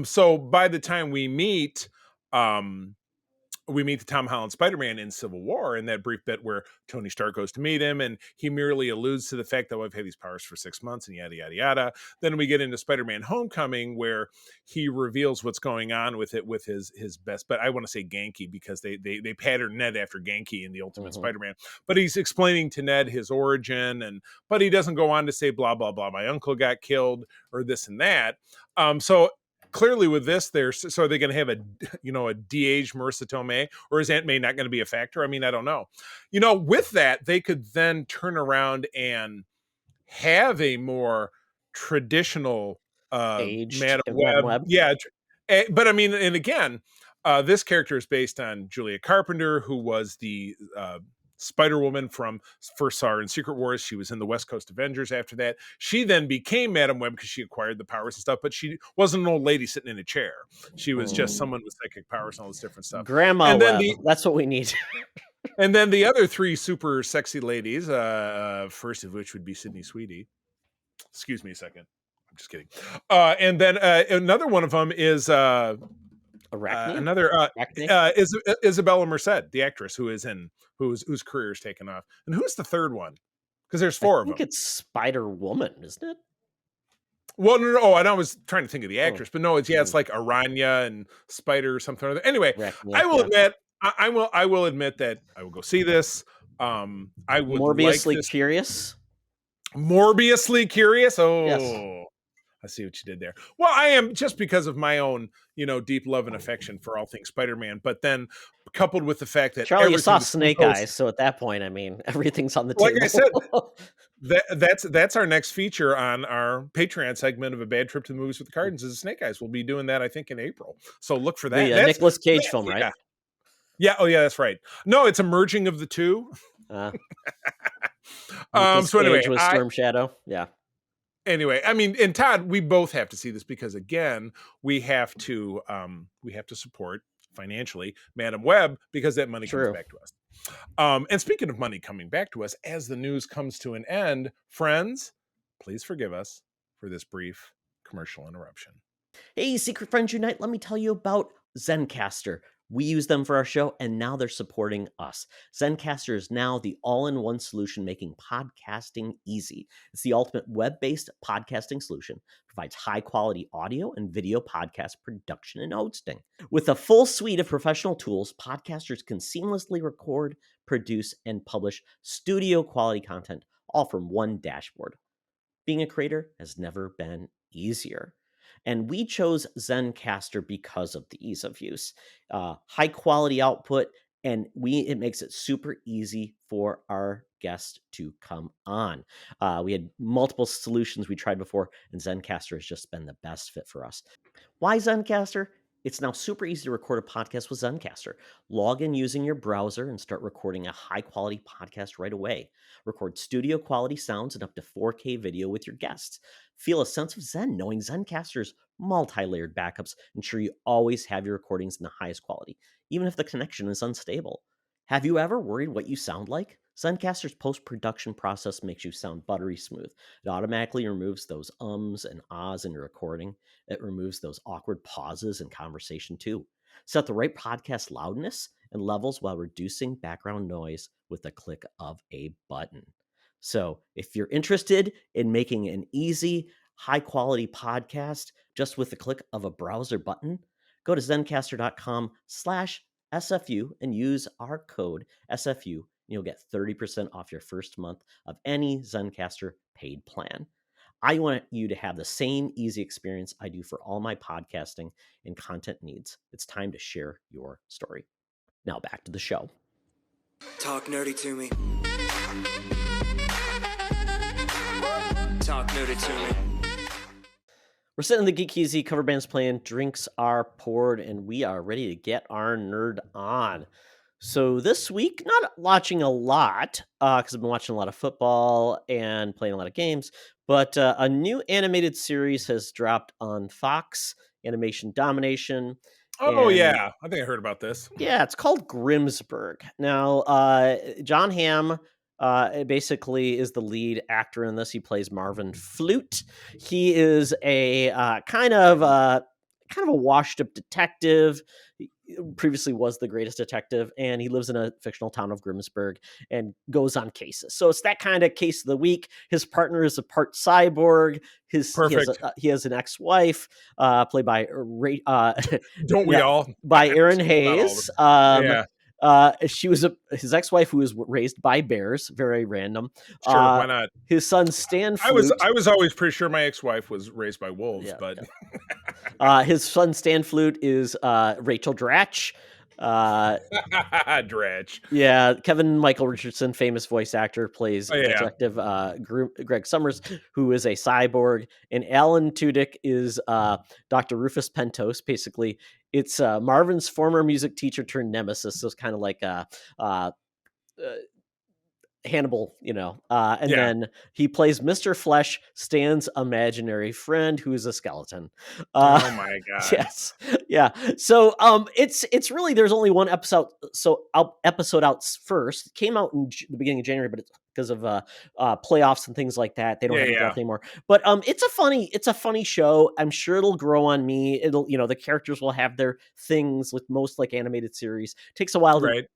So by the time we meet the Tom Holland Spider-Man in Civil War, in that brief bit where Tony Stark goes to meet him, and he merely alludes to the fact that I've had these powers for 6 months and yada, yada, yada. Then we get into Spider-Man Homecoming, where he reveals what's going on with it, with his best, but I want to say Genki, because they pattern Ned after Genki in the Ultimate Spider-Man. But he's explaining to Ned his origin, but he doesn't go on to say blah, blah, blah, my uncle got killed or this and that. So clearly with this, so are they going to have a de-aged Marissa Tomei, or is Aunt May not going to be a factor? I mean, I don't know. With that, they could then turn around and have a more traditional Madam Web. Yeah. But I mean, and again, this character is based on Julia Carpenter, who was the Spider-Woman from first saw her in Secret Wars. She was in the West Coast Avengers after that. She then became Madam Web because she acquired the powers and stuff, but she wasn't an old lady sitting in a chair. She was just someone with psychic powers and all this different stuff. Grandma Web. That's what we need. And then the other three super sexy ladies, first of which would be Sydney Sweeney. Excuse me a second. I'm just kidding. And then another one of them is Isabella Merced, the actress whose career is taken off. And who's the third one? Because there's four of them. I think it's Spider-Woman, isn't it? Well, no. Oh, I was trying to think of the actress, but no, it's like Aranya and Spider or something or other. Anyway, I will admit, I will admit that I will go see this. I would Morbiously curious. Morbiously curious. Oh. Yes. I see what you did there. Well, I am, just because of my own, deep love and affection for all things Spider-Man, but then coupled with the fact that Charlie, you saw Snake Eyes, so at that point, I mean, everything's on the table. Like I said, that's our next feature on our Patreon segment of A Bad Trip to the Movies with the Cardins is Snake Eyes. We'll be doing that, I think, in April. So look for that. The Nicolas Cage film, right? Yeah. Oh, yeah, that's right. No, it's a merging of the two. So anyway, with Storm Shadow. Yeah. Anyway, I mean, and Todd, we both have to see this because, again, we have to support financially Madam Web, because that money comes back to us. And speaking of money coming back to us, as the news comes to an end, friends, please forgive us for this brief commercial interruption. Hey, Secret Friends Unite, let me tell you about Zencastr. We use them for our show, and now they're supporting us. Zencastr is now the all-in-one solution making podcasting easy. It's the ultimate web-based podcasting solution. Provides high-quality audio and video podcast production and hosting. With a full suite of professional tools, podcasters can seamlessly record, produce, and publish studio-quality content, all from one dashboard. Being a creator has never been easier. And we chose Zencastr because of the ease of use, high quality output, and it makes it super easy for our guest to come on. We had multiple solutions we tried before, and Zencastr has just been the best fit for us. Why Zencastr? It's now super easy to record a podcast with Zencastr. Log in using your browser and start recording a high-quality podcast right away. Record studio-quality sounds and up to 4K video with your guests. Feel a sense of zen knowing Zencastr's multi-layered backups ensure you always have your recordings in the highest quality, even if the connection is unstable. Have you ever worried what you sound like? Zencastr's post-production process makes you sound buttery smooth. It automatically removes those ums and ahs in your recording. It removes those awkward pauses in conversation too. Set the right podcast loudness and levels while reducing background noise with a click of a button. So if you're interested in making an easy, high-quality podcast just with the click of a browser button, go to zencastr.com/SFU and use our code SFU, and you'll get 30% off your first month of any Zencastr paid plan. I want you to have the same easy experience I do for all my podcasting and content needs. It's time to share your story. Now back to the show. Talk nerdy to me. Talk nerdy to me. We're sitting in the Geek Easy, cover band's playing, drinks are poured, and we are ready to get our nerd on. So this week, not watching a lot, because I've been watching a lot of football and playing a lot of games, but a new animated series has dropped on Fox, Animation Domination. Oh, yeah. I think I heard about this. Yeah, it's called Grimsburg. Now, John Hamm basically is the lead actor in this. He plays Marvin Flute. He is a kind of a washed-up detective. He previously was the greatest detective, and he lives in a fictional town of Grimsburg and goes on cases. So it's that kind of case of the week. His partner is a part cyborg. He has an ex-wife played by don't we all? By Erin Hayes. She was his ex-wife who was raised by bears. Very random. Sure, why not? His son Stan Flute. I was always pretty sure my ex-wife was raised by wolves, but his son Stan Flute is Rachel Dratch. Dratch. Yeah, Kevin Michael Richardson, famous voice actor, plays Detective Greg Summers, who is a cyborg, and Alan Tudyk is Dr. Rufus Pentos. Basically, it's Marvin's former music teacher turned nemesis. So it's kind of like Hannibal, then he plays Mr. Flesh, Stan's imaginary friend, who is a skeleton. Oh my god! Yes, yeah. So it's really, there's only one episode. So episode out first. It came out in the beginning of January, but it's because of playoffs and things like that. They don't have a draft anymore. But it's a funny show. I'm sure it'll grow on me. It'll, the characters will have their things with most like animated series. Takes a while to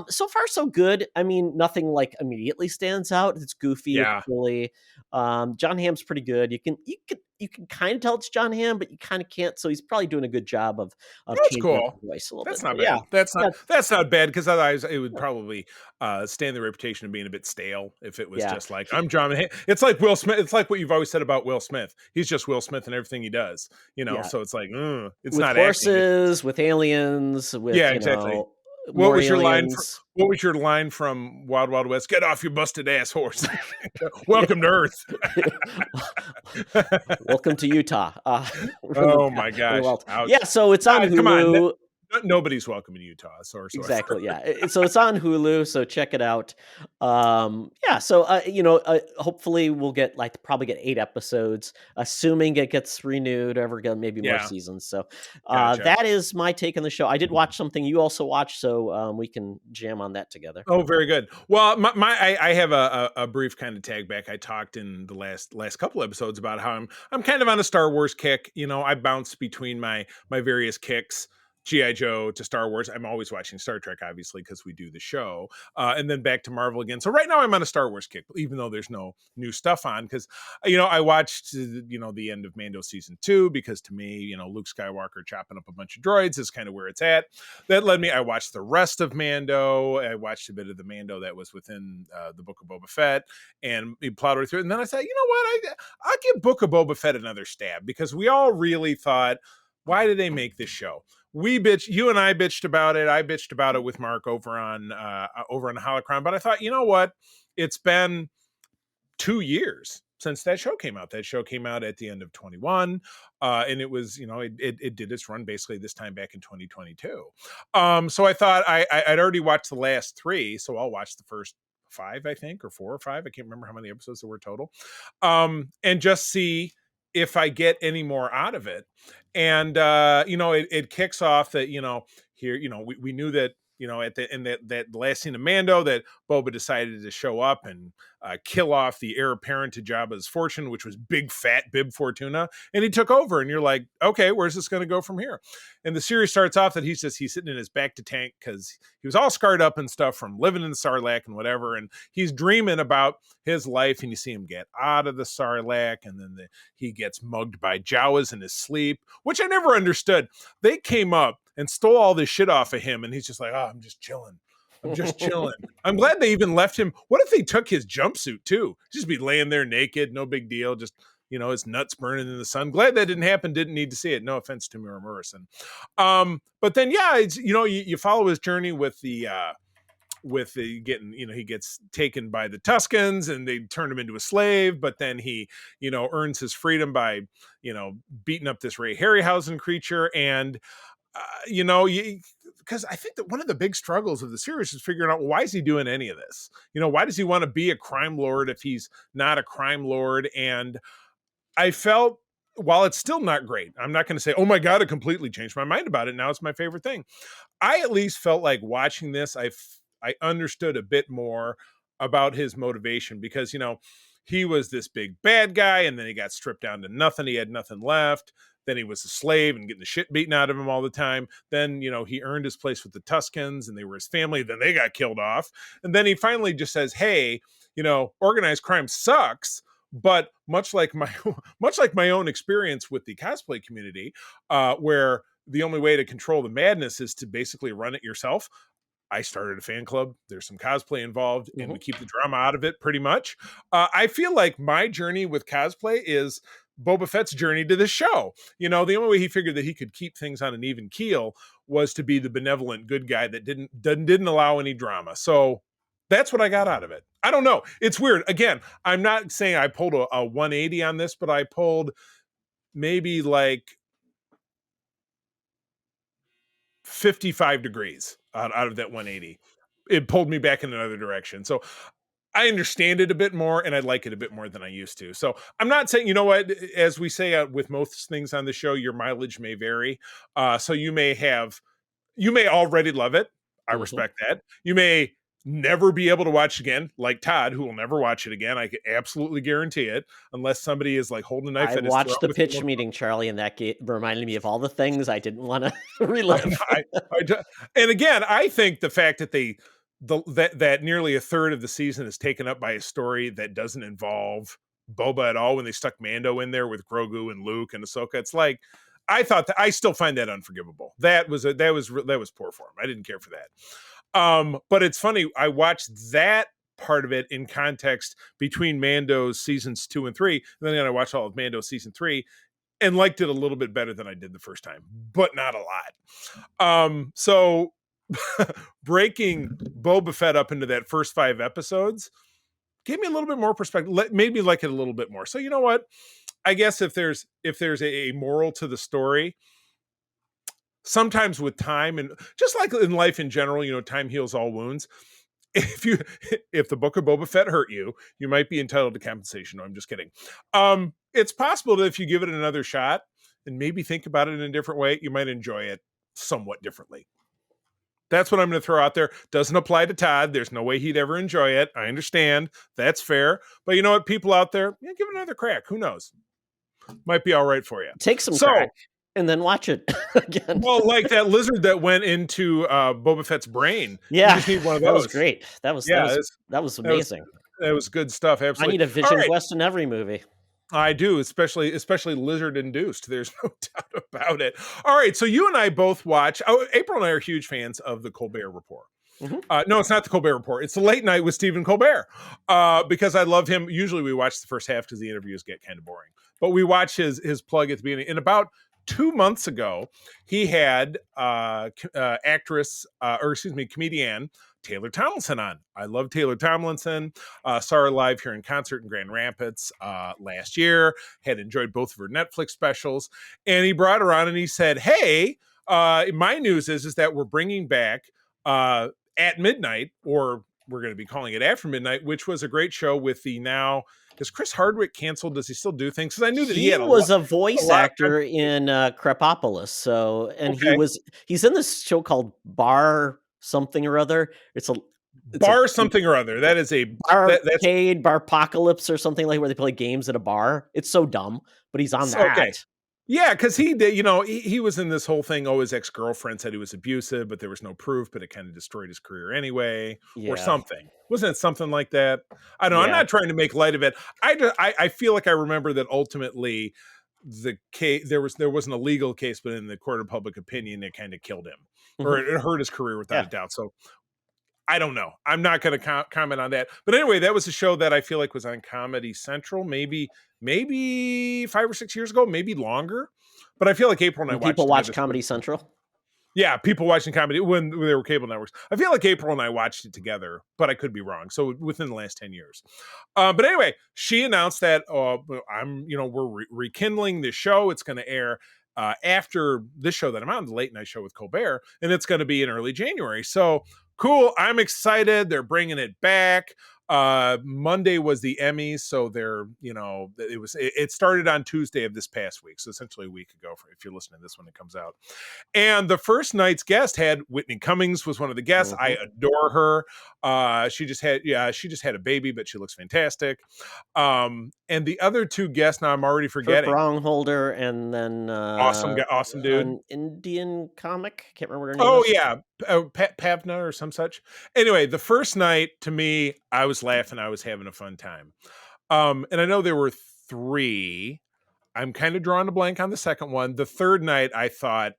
so far so good. I mean, nothing like immediately stands out. It's goofy, it's silly. John Hamm's pretty good. You can kind of tell it's John Hamm, but you kind of can't. So he's probably doing a good job of changing the voice a little bit. That's not bad. That's not bad, because otherwise it would probably stand the reputation of being a bit stale if it was just like, I'm John Hamm. It's like Will Smith. It's like what you've always said about Will Smith. He's just Will Smith in everything he does. So it's like, it's with not horses, acting. With aliens, with exactly. What was your line from Wild Wild West? Get off your busted ass horse. Welcome to Earth. Welcome to Utah. Oh my gosh. Yeah, so it's on Hulu. Come on. Nobody's welcome in Utah. So exactly. Yeah. So it's on Hulu. So check it out. So hopefully we'll probably get 8 episodes, assuming it gets renewed, maybe more seasons. So that is my take on the show. I did watch something you also watched, so we can jam on that together. Oh, very good. Well, I have a brief kind of tag back. I talked in the last couple episodes about how I'm kind of on a Star Wars kick. I bounce between my various kicks. G.I. Joe to Star Wars. I'm always watching Star Trek, obviously, because we do the show. And then back to Marvel again. So right now I'm on a Star Wars kick, even though there's no new stuff on. Because, I watched, the end of Mando Season 2, because to me, Luke Skywalker chopping up a bunch of droids is kind of where it's at. That led me, I watched the rest of Mando. I watched a bit of the Mando that was within the Book of Boba Fett, and we plowed right through it. And then I said, I'll give Book of Boba Fett another stab, because we all really thought, why did they make this show? you and I bitched about it. I bitched about it with Mark over on Holocron, but I thought, you know what? It's been 2 years since that show came out. That show came out at the end of 21. And it was, it did its run basically this time back in 2022. So I thought I'd already watched the last 3, so I'll watch the first 5, I think, or 4 or 5. I can't remember how many episodes there were total. And just see if I get any more out of it. And it kicks off that, here, we knew that, in that last scene of Mando, that Boba decided to show up and kill off the heir apparent to Jabba's fortune, which was big fat Bib Fortuna, and he took over. And you're like, okay, where's this going to go from here? And the series starts off that he's sitting in his back to tank because he was all scarred up and stuff from living in the Sarlacc and whatever, and he's dreaming about his life. And you see him get out of the Sarlacc, and then he gets mugged by Jawas in his sleep, which I never understood. They came up and stole all this shit off of him, and he's just like, oh, I'm just chilling. I'm glad they even left him. What if they took his jumpsuit too? Just be laying there naked, no big deal. Just, his nuts burning in the sun. Glad that didn't happen. Didn't need to see it. No offense to Mira Morrison. But then, yeah, it's, you follow his journey with the getting, he gets taken by the Tuscans and they turn him into a slave, but then he, earns his freedom by, beating up this Ray Harryhausen creature. And, because I think that one of the big struggles of the series is figuring out, why is he doing any of this? Why does he want to be a crime lord if he's not a crime lord? And I felt, while it's still not great, I'm not going to say, oh my God, it completely changed my mind about it. Now it's my favorite thing. I at least felt like watching this, I understood a bit more about his motivation, because, he was this big bad guy, and then he got stripped down to nothing. He had nothing left. Then he was a slave and getting the shit beaten out of him all the time. Then, he earned his place with the Tuscans, and they were his family. Then they got killed off. And then he finally just says, hey, organized crime sucks. But much like my own experience with the cosplay community, where the only way to control the madness is to basically run it yourself. I started a fan club. There's some cosplay involved, and we keep the drama out of it pretty much. I feel like my journey with cosplay is Boba Fett's journey to this show. The only way he figured that he could keep things on an even keel was to be the benevolent good guy that didn't allow any drama. So that's what I got out of it. I don't know. It's weird. Again, I'm not saying I pulled a 180 on this, but I pulled maybe like 55 degrees out of that 180. It pulled me back in another direction. So I understand it a bit more, and I like it a bit more than I used to. So I'm not saying, as we say with most things on the show, your mileage may vary. So you may already love it. I respect that. You may never be able to watch again, like Todd, who will never watch it again. I can absolutely guarantee it, unless somebody is like holding a knife. I watched the pitch meeting, Charlie, and that reminded me of all the things I didn't want to relive. And again, I think the fact that that nearly a third of the season is taken up by a story that doesn't involve Boba at all, when they stuck Mando in there with Grogu and Luke and Ahsoka, it's like, I thought that, I still find that unforgivable. That was poor form. I didn't care for that. But it's funny, I watched that part of it in context between Mando's seasons 2 and 3, and then I watched all of Mando season 3 and liked it a little bit better than I did the first time, but not a lot. So breaking Boba Fett up into that first 5 episodes gave me a little bit more perspective, made me like it a little bit more. So you know what? I guess if there's a moral to the story, sometimes with time, and just like in life in general, time heals all wounds. If the book of Boba Fett hurt you, you might be entitled to compensation. No, I'm just kidding. It's possible that if you give it another shot and maybe think about it in a different way, you might enjoy it somewhat differently. That's what I'm going to throw out there. Doesn't apply to Todd. There's no way he'd ever enjoy it. I understand. That's fair. But you know what? People out there, give it another crack. Who knows? Might be all right for you. Take some crack and then watch it again. Well, like that lizard that went into Boba Fett's brain. Yeah, you just need one of those. That was great. That was amazing. That was good stuff. Absolutely. I need a Vision Quest in every movie. I do, especially lizard induced. There's no doubt about it. All right, so you and I both watch. April and I are huge fans of the Colbert Report. Mm-hmm. No, it's not the Colbert Report. It's the Late Night with Stephen Colbert, because I love him. Usually we watch the first half because the interviews get kind of boring. But we watch his plug at the beginning. In about 2 months ago, he had comedian Taylor Tomlinson on. I love Taylor Tomlinson. Saw her live here in concert in Grand Rapids last year. Had enjoyed both of her Netflix specials. And he brought her on and he said, hey, my news is that we're bringing back At Midnight, or we're going to be calling it After Midnight, which was a great show with the now... Is Chris Hardwick canceled? Does he still do things? Because I knew that he had was a voice actor in Crepopolis. So, and he's in this show called Bar something or other. It's Bar something or other. That is a Barcade, Barpocalypse or something, like where they play games at a bar. It's so dumb, but he's on that. Okay. Yeah, because he did, he was in this whole thing. Oh, his ex-girlfriend said he was abusive, but there was no proof, but it kind of destroyed his career anyway, or something. Wasn't it something like that? I don't know. I'm not trying to make light of it. I feel like I remember that ultimately the case, there wasn't a legal case, but in the court of public opinion, it kind of killed him, or it hurt his career without a doubt. So I don't know. I'm not going to comment on that. But anyway, that was a show that I feel like was on Comedy Central, maybe 5 or 6 years ago, maybe longer. But I feel like April and I watched people watch Comedy Central. Yeah, people watching comedy when there were cable networks. I feel like April and I watched it together, but I could be wrong. So within the last 10 years. But anyway, she announced that we're rekindling this show. It's going to air after this show that I'm on, the Late Night Show with Colbert, and it's going to be in early January. So cool. I'm excited. They're bringing it back. Monday was the Emmys, so it started on Tuesday of this past week, so essentially a week ago if you're listening to this when it comes out. And the first night's guest had Whitney Cummings was one of the guests. I adore her. She just had a baby, but she looks fantastic. And the other two guests, now I'm already forgetting. Kurt Brongholder, and then awesome dude, an Indian comic. Can't remember what her name is. Pavna or some such. Anyway, the first night, to me, I was laughing. I was having a fun time. And I know there were 3. I'm kind of drawing a blank on the second one. The third night, I thought,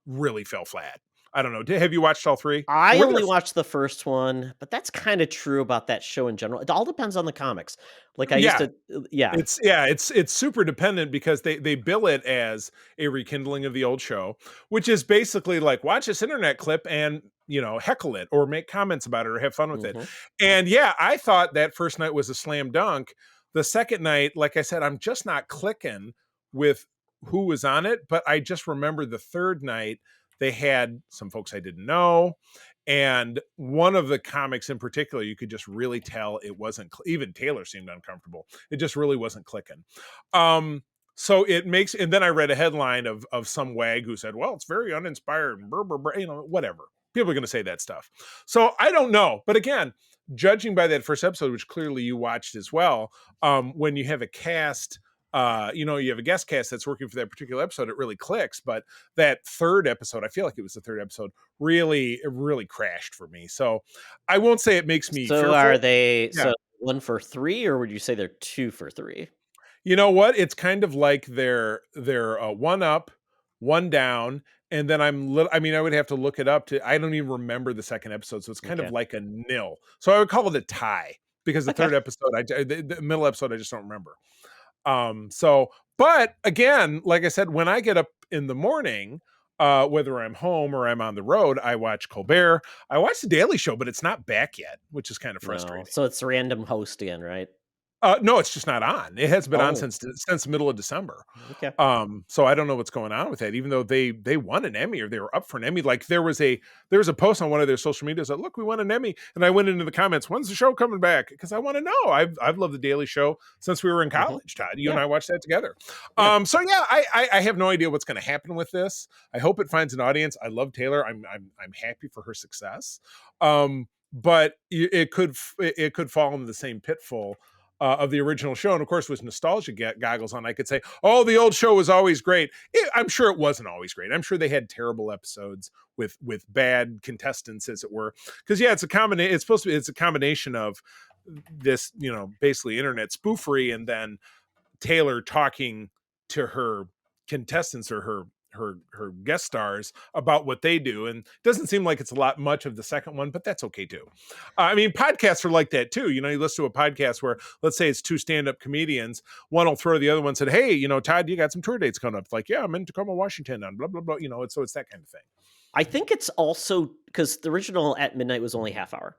really fell flat. I don't know. Have you watched all 3? I only watched the first one, but that's kind of true about that show in general. It all depends on the comics. Like it's super dependent because they bill it as a rekindling of the old show, which is basically like watch this internet clip and heckle it or make comments about it or have fun with it. And I thought that first night was a slam dunk. The second night, like I said, I'm just not clicking with who was on it, but I just remember the third night they had some folks I didn't know. And one of the comics in particular, you could just really tell it wasn't, even Taylor seemed uncomfortable. It just really wasn't clicking. So it makes, and then I read a headline of some wag who said, well, it's very uninspired, whatever. People are going to say that stuff. So I don't know. But again, judging by that first episode, which clearly you watched as well, when you have a cast, you have a guest cast that's working for that particular episode, it really clicks. But that third episode, I feel like it was the third episode, really crashed for me. So I won't say it makes me fearful. Are they 1 for 3, or would you say they're 2 for 3? You know what? It's kind of like they're 1 up, 1 down. And then I would have to look it up I don't even remember the second episode. So it's kind of like a nil. So I would call it a tie because the third episode, the middle episode, I just don't remember. But again, like I said, when I get up in the morning, whether I'm home or I'm on the road, I watch Colbert. I watch The Daily Show, but it's not back yet, which is kind of frustrating. So it's random host again, right? No, it's just not on. It has been on since the middle of December. Okay. So I don't know what's going on with that, even though they won an Emmy or they were up for an Emmy. Like there was a post on one of their social medias that, look, we won an Emmy. And I went into the comments, when's the show coming back? Because I want to know. I've loved The Daily Show since we were in college, Todd. You and I watched that together. I have no idea what's going to happen with this. I hope it finds an audience. I love Taylor. I'm happy for her success. But it could fall into the same pitfall of the original show. And of course, with nostalgia goggles on, I could say, oh, the old show was always great. I'm sure it wasn't always great. I'm sure they had terrible episodes with bad contestants, as it were. Because it's a combination of this, basically internet spoofery and then Taylor talking to her contestants or her guest stars about what they do, and it doesn't seem like it's much of the second one, but that's okay too. I mean, podcasts are like that too. You listen to a podcast where, let's say it's two stand-up comedians, one will throw to the other one and said, hey, Todd, you got some tour dates coming up. It's like, yeah, I'm in Tacoma, Washington on blah blah blah. So it's that kind of thing. I think it's also because the original At Midnight was only half hour.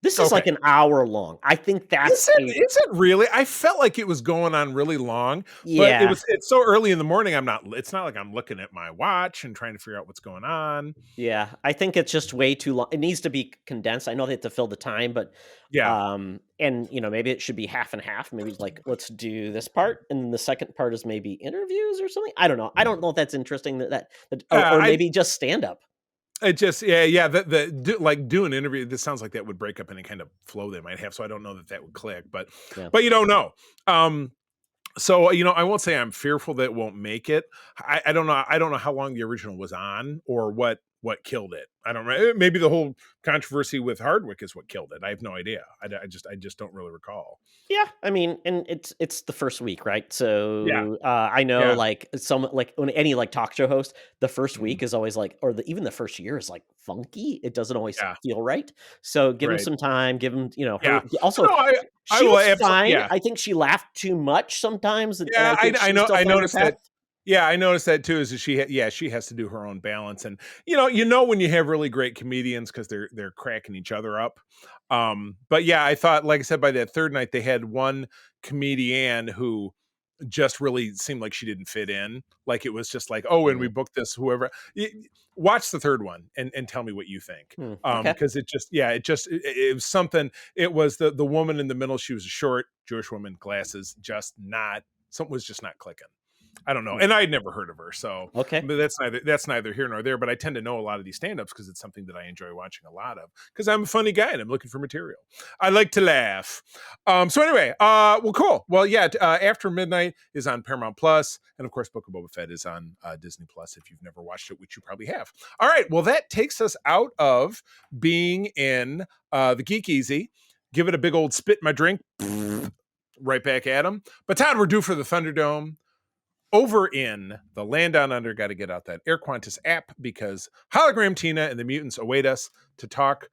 This is like an hour long. I think that's... Is it really? I felt like it was going on really long. Yeah. But it's so early in the morning, it's not like I'm looking at my watch and trying to figure out what's going on. Yeah, I think it's just way too long. It needs to be condensed. I know they have to fill the time, but yeah. And maybe it should be half and half. Maybe it's like, let's do this part, and then the second part is maybe interviews or something. I don't know. I don't know if that's interesting or maybe just stand up. It just do an interview. This sounds like that would break up any kind of flow they might have. So I don't know that would click, but you don't know. So I won't say I'm fearful that it won't make it. I don't know. I don't know how long the original was on or what killed it. I don't know. Maybe the whole controversy with Hardwick is what killed it. I have no idea. I just don't really recall. Yeah, I mean, and it's the first week, right? So I know like when any like talk show host, the first week is always like, or even the first year is like funky. It doesn't always feel right. So give him some time. Give him, her, also she was fine. Yeah. I think she laughed too much sometimes. Yeah, I know. I noticed that. Yeah, I noticed that too. Is she has to do her own balance, and when you have really great comedians because they're cracking each other up. But yeah, I thought, like I said, by that third night they had one comedian who just really seemed like she didn't fit in. Like it was just like, and we booked this whoever. Watch the third one and tell me what you think. Because it was something. It was the woman in the middle. She was a short Jewish woman, glasses, something was just not clicking. I don't know. And I'd never heard of her. So but that's neither here nor there. But I tend to know a lot of these stand-ups because it's something that I enjoy watching a lot of because I'm a funny guy and I'm looking for material. I like to laugh. So anyway, well, cool. Well, yeah, After Midnight is on Paramount Plus, and of course, Book of Boba Fett is on Disney Plus if you've never watched it, which you probably have. All right. Well, that takes us out of being in the Geek Easy. Give it a big old spit in my drink. Right back at him. But Todd, we're due for the Thunderdome. Over in the Land Down Under, got to get out that Air Qantas app because Hologram Tina and the mutants await us to talk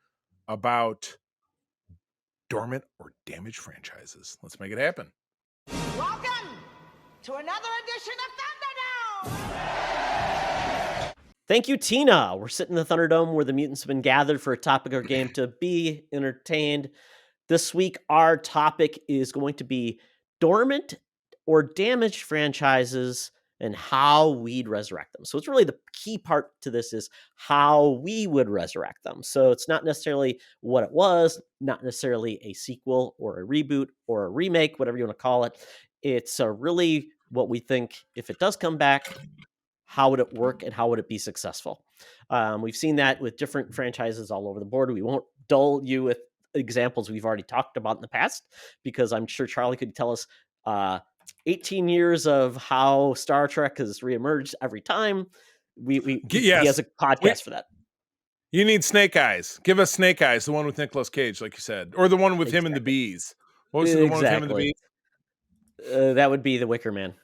about dormant or damaged franchises. Let's make it happen. Welcome to another edition of Thunderdome. Thank you, Tina. We're sitting in the Thunderdome where the mutants have been gathered for a topic or game to be entertained. This week, our topic is going to be dormant or damaged franchises and how we'd resurrect them. So it's really the key part to this is how we would resurrect them. So it's not necessarily what it was, not necessarily a sequel or a reboot or a remake, whatever you want to call it. It's really what we think, if it does come back, how would it work and how would it be successful? We've seen that with different franchises all over the board. We won't dull you with examples we've already talked about in the past, because I'm sure Charlie could tell us 18 years of how Star Trek has reemerged every time. He has a podcast for that. You need Snake Eyes. Give us Snake Eyes, the one with Nicolas Cage, like you said, or the one with him and the bees. What was the one with him and the bees? That would be the Wicker Man.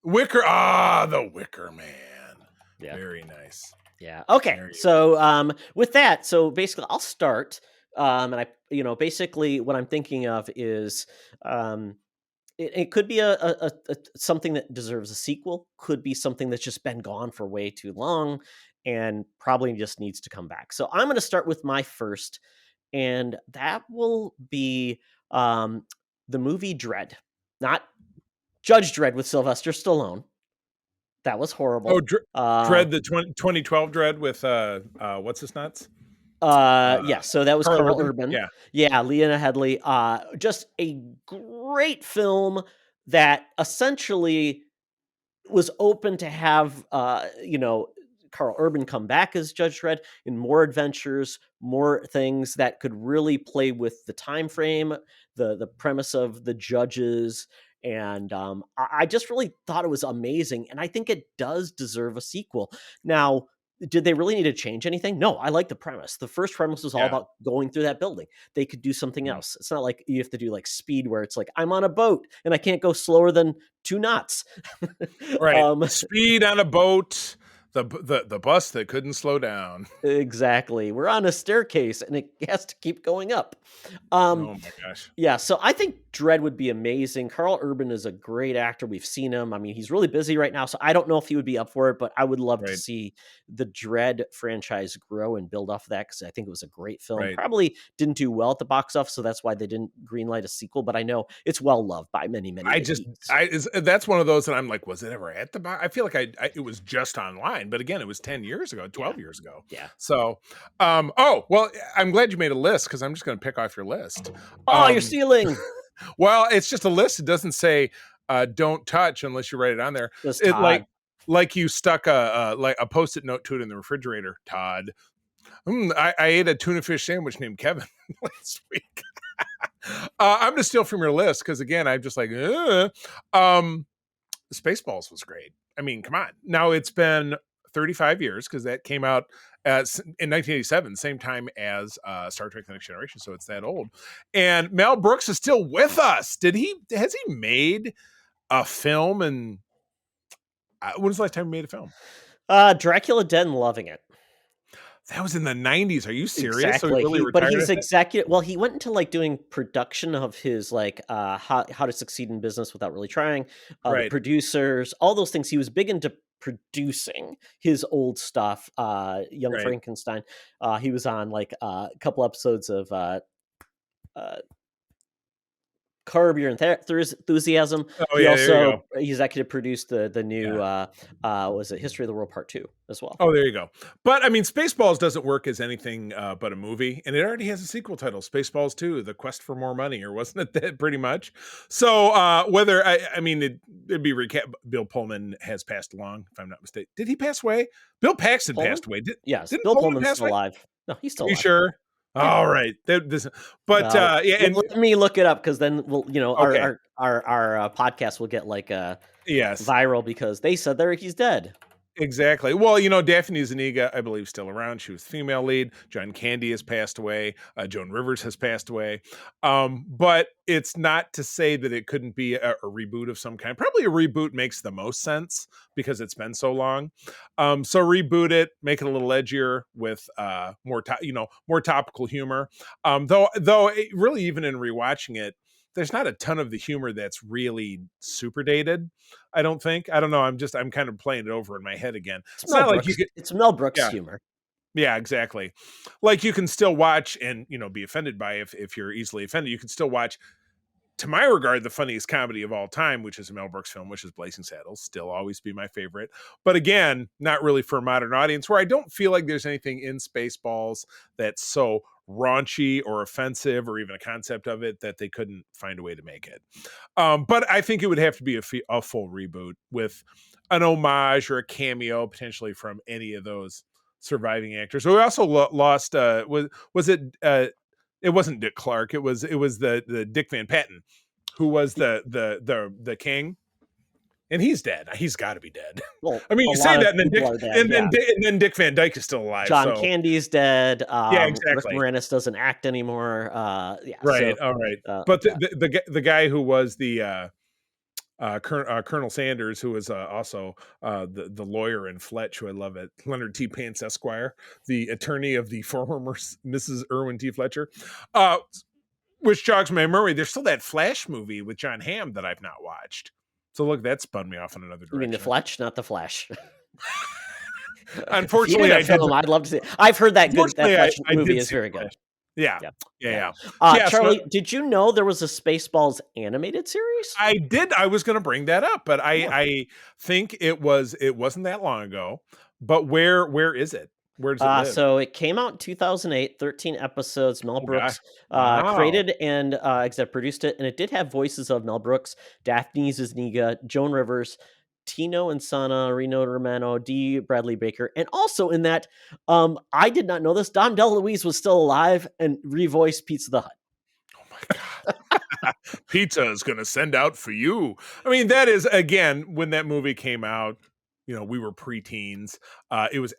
The Wicker Man. Yeah, very nice. Yeah. Okay. So with that, so basically, I'll start. And I, basically, what I'm thinking of is. It could be a something that deserves a sequel. Could be something that's just been gone for way too long and probably just needs to come back. So I'm going to start with my first, and that will be the movie Dread, not Judge Dredd with Sylvester Stallone. That was horrible. Oh, Dread, the 2012 Dread with what's his nuts? So that was Carl Urban. Yeah, Lena Headey. Just a great film that essentially was open to have Carl Urban come back as Judge Dredd in more adventures, more things that could really play with the time frame, the premise of the judges. And I just really thought it was amazing. And I think it does deserve a sequel. Now, did they really need to change anything? No, I like the premise. The first premise was all about going through that building. They could do something else. It's not like you have to do like Speed, where it's like, I'm on a boat and I can't go slower than 2 knots. Right. Speed on a boat. The bus that couldn't slow down. Exactly. We're on a staircase and it has to keep going up. Oh my gosh. Yeah, so I think Dredd would be amazing. Carl Urban is a great actor. We've seen him. I mean, he's really busy right now, so I don't know if he would be up for it, but I would love to see the Dredd franchise grow and build off of that because I think it was a great film. Right. Probably didn't do well at the box office, so that's why they didn't greenlight a sequel, but I know it's well loved by many, many. That's one of those that I'm like, was it ever at the box? I feel like it was just online, but again, it was 10 years ago, 12 years ago. Yeah. So, well, I'm glad you made a list because I'm just going to pick off your list. Oh, you're stealing. Well, it's just a list. It doesn't say don't touch unless you write it on there. It like you stuck a Post-it note to it in the refrigerator. Todd, I ate a tuna fish sandwich named Kevin last week. I'm going to steal from your list because again, I'm just like, Spaceballs was great. I mean, come on. Now it's been 35 years because that came out in 1987, same time as Star Trek: The Next Generation, so it's that old. And Mel Brooks is still with us. Has he made a film? And when was the last time he made a film? Dracula Dead and Loving It. That was in the 90s. Are you serious? Exactly. So he really but he's executive. Well, he went into like doing production of his like how to succeed in business without really trying. The producers, all those things. He was big into producing his old stuff. Young Frankenstein. He was on like a couple episodes of Curb Your Enthusiasm. Oh, he yeah, also executive produced the new was it History of the World Part 2 as well. Oh, there you go. But I mean, Spaceballs doesn't work as anything but a movie, and it already has a sequel title, Spaceballs 2: The Quest for More Money, or wasn't it that pretty much? So whether I mean it'd be recap. Bill Pullman has passed along, if I'm not mistaken. Did he pass away? Bill Paxton passed away. Yes, Bill Pullman's still alive. No, he's still alive. You sure? All right. And let me look it up because then we'll, our podcast will get like viral because they said he's dead. Exactly. Well, Daphne Zuniga, I believe, still around. She was female lead. John Candy has passed away. Joan Rivers has passed away. But it's not to say that it couldn't be a reboot of some kind. Probably a reboot makes the most sense because it's been so long. So reboot it, make it a little edgier with more topical humor. Though really, even in rewatching it, there's not a ton of the humor that's really super dated. I don't think. I don't know. I'm kind of playing it over in my head again. It's not like it's Mel Brooks humor. Yeah, exactly. Like you can still watch and be offended by if you're easily offended. You can still watch, to my regard, the funniest comedy of all time, which is a Mel Brooks film, which is Blazing Saddles. Still always be my favorite. But again, not really for a modern audience, where I don't feel like there's anything in Spaceballs that's so raunchy or offensive or even a concept of it that they couldn't find a way to make it. But I think it would have to be a full reboot with an homage or a cameo potentially from any of those surviving actors. We also lost was it it wasn't Dick Clark, it was the Dick Van Patten who was the king. And he's dead. He's got to be dead. Well, I mean, you say that, and then Dick Van Dyke is still alive. John Candy's dead. Yeah, exactly. Rick Moranis doesn't act anymore. Right. All right. But the guy who was the Colonel Sanders, who was also the lawyer in Fletch, who I love it, Leonard T. Pants Esquire, the attorney of the former Mrs. Irwin T. Fletcher, which jogs my memory. There's still that Flash movie with John Hamm that I've not watched. So look, that spun me off in another direction. You mean the Fletch, not the Flash? Unfortunately, I'd love to see it. I've heard that Fletch movie is very good. Yeah. Charlie, did you know there was a Spaceballs animated series? I did. I was going to bring that up, but I think it wasn't that long ago. But where is it? Where does it live? So it came out in 2008, 13 episodes. Mel Brooks created and except produced it, and it did have voices of Mel Brooks, Daphne Zuniga, Joan Rivers, Tino Insana, Reno Romano, D. Bradley Baker, and also in that, I did not know this, Dom DeLuise was still alive and revoiced Pizza the Hut. Oh my God. Pizza is going to send out for you. I mean, that is, again, when that movie came out, we were preteens. It was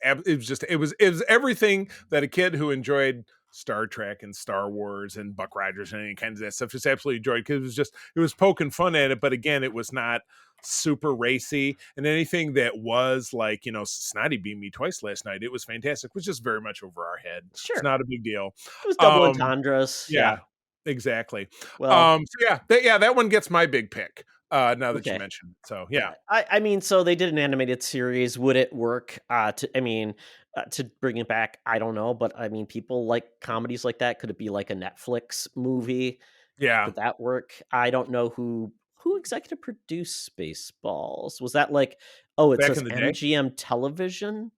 everything that a kid who enjoyed Star Trek and Star Wars and Buck Rogers and any kinds of that stuff. Just absolutely enjoyed, because it was poking fun at it, but again, it was not super racy, and anything that was like, Snotty beat me twice last night, it was fantastic, was just very much over our head. Sure. It's not a big deal. It was double entendres. Yeah, exactly. Well, that one gets my big pick. Now that you mentioned it. So yeah. I mean, so they did an animated series. Would it work to bring it back? I don't know, but I mean, people like comedies like that. Could it be like a Netflix movie? Yeah. Could that work? I don't know who executive produced Spaceballs. Was that like, it back says in the day? MGM Television?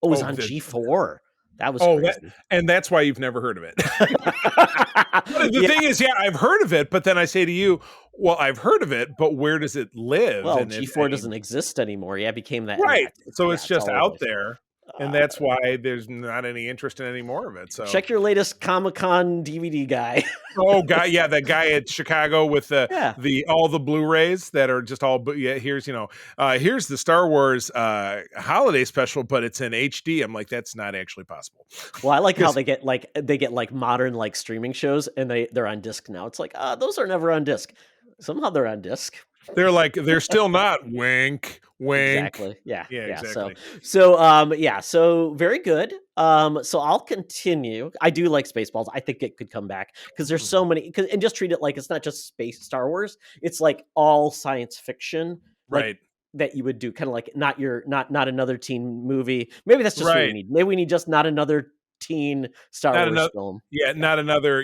Oh, it was on G4. That was crazy. And that's why you've never heard of it. The thing is, I've heard of it, but then I say to you, well, I've heard of it, but where does it live? Well, G4 doesn't exist anymore. Yeah, it became that. Right. So it's just out there. And that's why there's not any interest in any more of it. So check your latest Comic-Con DVD guy. Oh god, yeah, that guy at Chicago with all the Blu-rays that are just all. Here's here's the Star Wars holiday special, but it's in HD. I'm like, that's not actually possible. Well, I like how they get modern like streaming shows, and they're on disc now. It's like those are never on disc. Somehow they're on disc. They're still not. Wink. Exactly. Yeah. Exactly. So very good. So I'll continue. I do like Spaceballs. I think it could come back because there's so many. And just treat it like it's not just Star Wars. It's like all science fiction, right? That you would do, kind of like not another teen movie. Maybe that's just what we need. Maybe we need just not another teen Star Wars film. Not another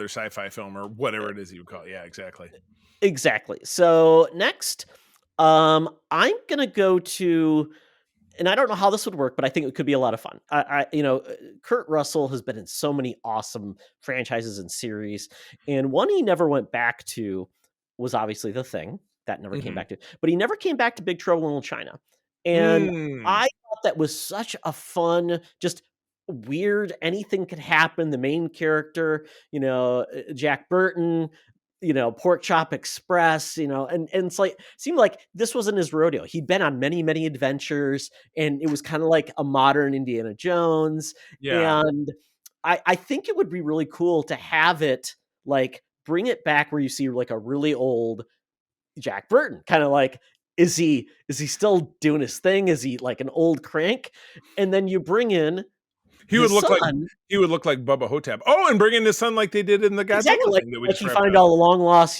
sci-fi film or whatever it is you would call it. Yeah, exactly. So next, I'm gonna go to, and I don't know how this would work, but I think it could be a lot of fun. Kurt Russell has been in so many awesome franchises and series, and one he never went back to was obviously The Thing. That never came back to, but he never came back to Big Trouble in Little China. And I thought that was such a fun, just weird, anything could happen. The main character, Jack Burton, Pork Chop Express, and it's like, seemed like this wasn't his rodeo. He'd been on many, many adventures, and it was kind of like a modern Indiana Jones. Yeah. And I think it would be really cool to have it, like, bring it back where you see like a really old Jack Burton, kind of like, is he still doing his thing? Is he like an old crank? And then you bring in he would look like Bubba Hotep. Oh, and bring in his son like they did in the Godzilla thing that we just you find out a long lost,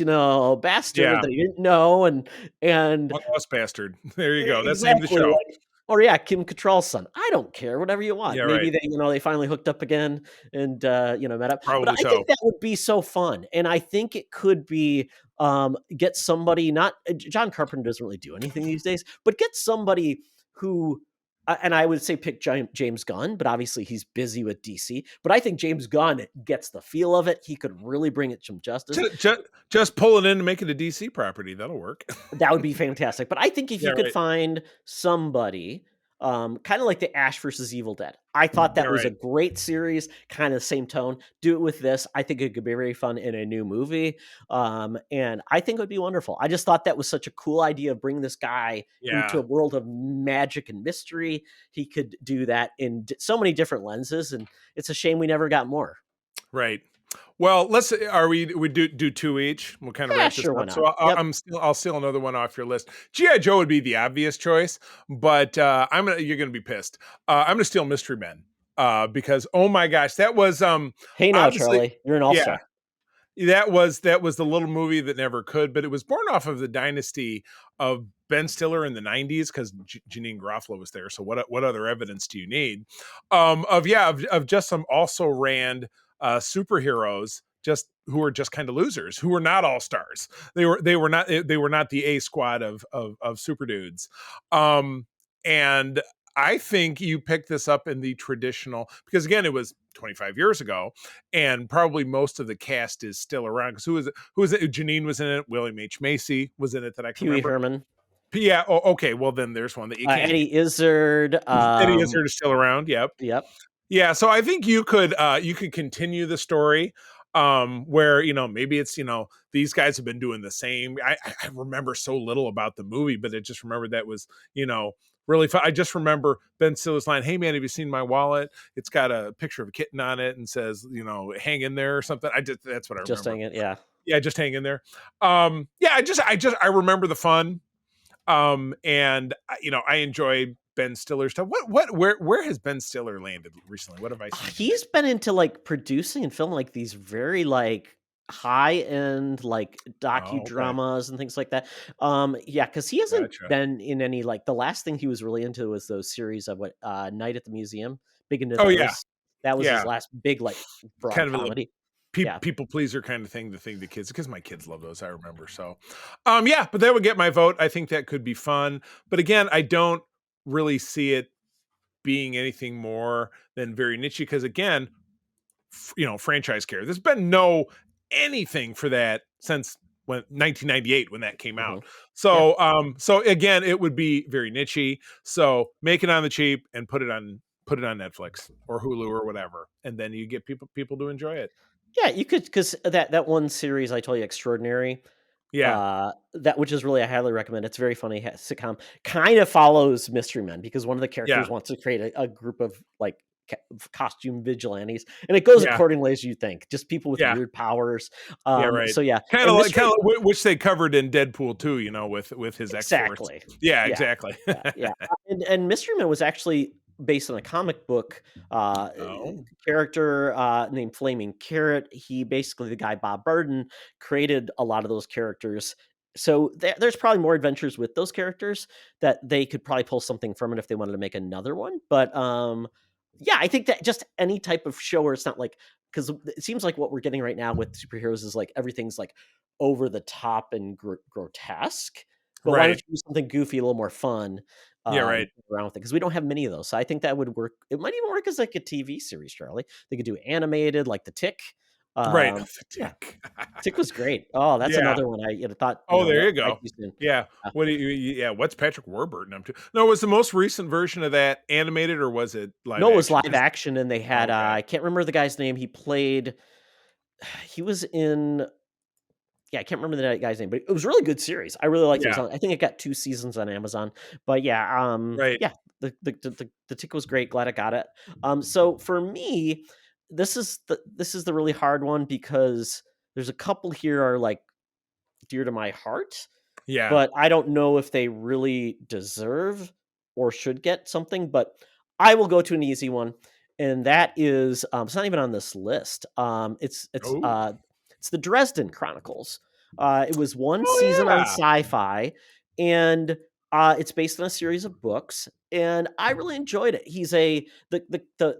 bastard that he didn't know, and long lost bastard. There you go. That's the name of the show. Or Kim Cattrall's son. I don't care, whatever you want. Maybe they finally hooked up again and met up. Probably but I think that would be so fun, and I think it could be get somebody. Not John Carpenter doesn't really do anything these days, but get somebody who. And I would say pick James Gunn, but obviously he's busy with DC. But I think James Gunn gets the feel of it. He could really bring it some justice. Just pull it in and make it a DC property. That'll work. That would be fantastic. But I think if you could find somebody, kind of like the Ash versus Evil Dead. I thought that was a great series, kind of the same tone. Do it with this. I think it could be very fun in a new movie. And I think it would be wonderful. I just thought that was such a cool idea of bringing this guy into a world of magic and mystery. He could do that in so many different lenses, and it's a shame we never got more. Right. Well, we do two each. We'll kind of wrap this up. So I'll steal another one off your list. G.I. Joe would be the obvious choice, but you're gonna be pissed. I'm gonna steal Mystery Men because oh my gosh, that was Hey now, Charlie, you're an all-star. That was the little movie that never could, but it was born off of the dynasty of Ben Stiller in the 90s because Janine Garofalo was there. So what other evidence do you need of just some also ran superheroes just who are just kind of losers, who were not all stars. They were not the A squad of super dudes. And I think you picked this up in the traditional, because again, it was 25 years ago, and probably most of the cast is still around. Because who was it? Janine was in it. William H. Macy was in it. That I can remember. Herman. Yeah. Oh, okay. Well, then there's one that you can't. Eddie Izzard. Eddie Izzard is still around. Yep. Yeah, so I think you could continue the story where maybe it's these guys have been doing the same. I remember so little about the movie, but I just remember that was really fun. I just remember Ben Stiller's line, "Hey man, have you seen my wallet? It's got a picture of a kitten on it and says, hang in there or something." That's what I remember. Just hang it, yeah. Yeah, just hang in there. I remember the fun. And I enjoy Ben Stiller stuff. Where has Ben Stiller landed recently? What have I seen? He's been into like producing and filming like these very like high end like docudramas and things like that. Because he hasn't been in any, like, the last thing he was really into was those series of Night at the Museum. Big into those. Yeah. That was his last big like broad kind of comedy. People pleaser kind of thing, the thing the kids, because my kids love those, I remember. So but that would get my vote. I think that could be fun, but again, I don't really see it being anything more than very niche, because again, franchise care, there's been no anything for that since 1998 when that came out. So so again, it would be very niche. So make it on the cheap and put it on Netflix or Hulu or whatever, and then you get people to enjoy it. Yeah, you could, because that one series I told you, Extraordinary. Yeah. That, which is really, I highly recommend. It's very funny sitcom. Kind of follows Mystery Men, because one of the characters wants to create a group of like costume vigilantes, and it goes accordingly as you think. Just people with weird powers. Right. So kind of which they covered in Deadpool 2. With his exactly. X-Force. Yeah, exactly. Yeah. And Mystery Men was actually based on a comic book character named Flaming Carrot. He basically, the guy Bob Burden, created a lot of those characters. So there's probably more adventures with those characters that they could probably pull something from it if they wanted to make another one. But I think that just any type of show where it's not like, because it seems like what we're getting right now with superheroes is like everything's like over the top and grotesque. But why don't you do something goofy, a little more fun? Around with it, because we don't have many of those. So I think that would work. It might even work as like a TV series, Charlie. They could do animated, like The Tick. The Tick. Tick was great. Oh, that's another one I thought. Oh, there you go. Yeah. What's Patrick Warburton up to? No, was the most recent version of that animated, or was it live? No, it was live action, and they had I can't remember the guy's name. He was in. Yeah, I can't remember the guy's name, but it was a really good series. I really liked it. I think it got 2 seasons on Amazon. But the Tick was great. Glad I got it. So for me, this is the really hard one, because there's a couple here are like dear to my heart. Yeah. But I don't know if they really deserve or should get something. But I will go to an easy one, and that is it's not even on this list. It's the Dresden Chronicles. It was one season on Sci-Fi, and it's based on a series of books, and I really enjoyed it. The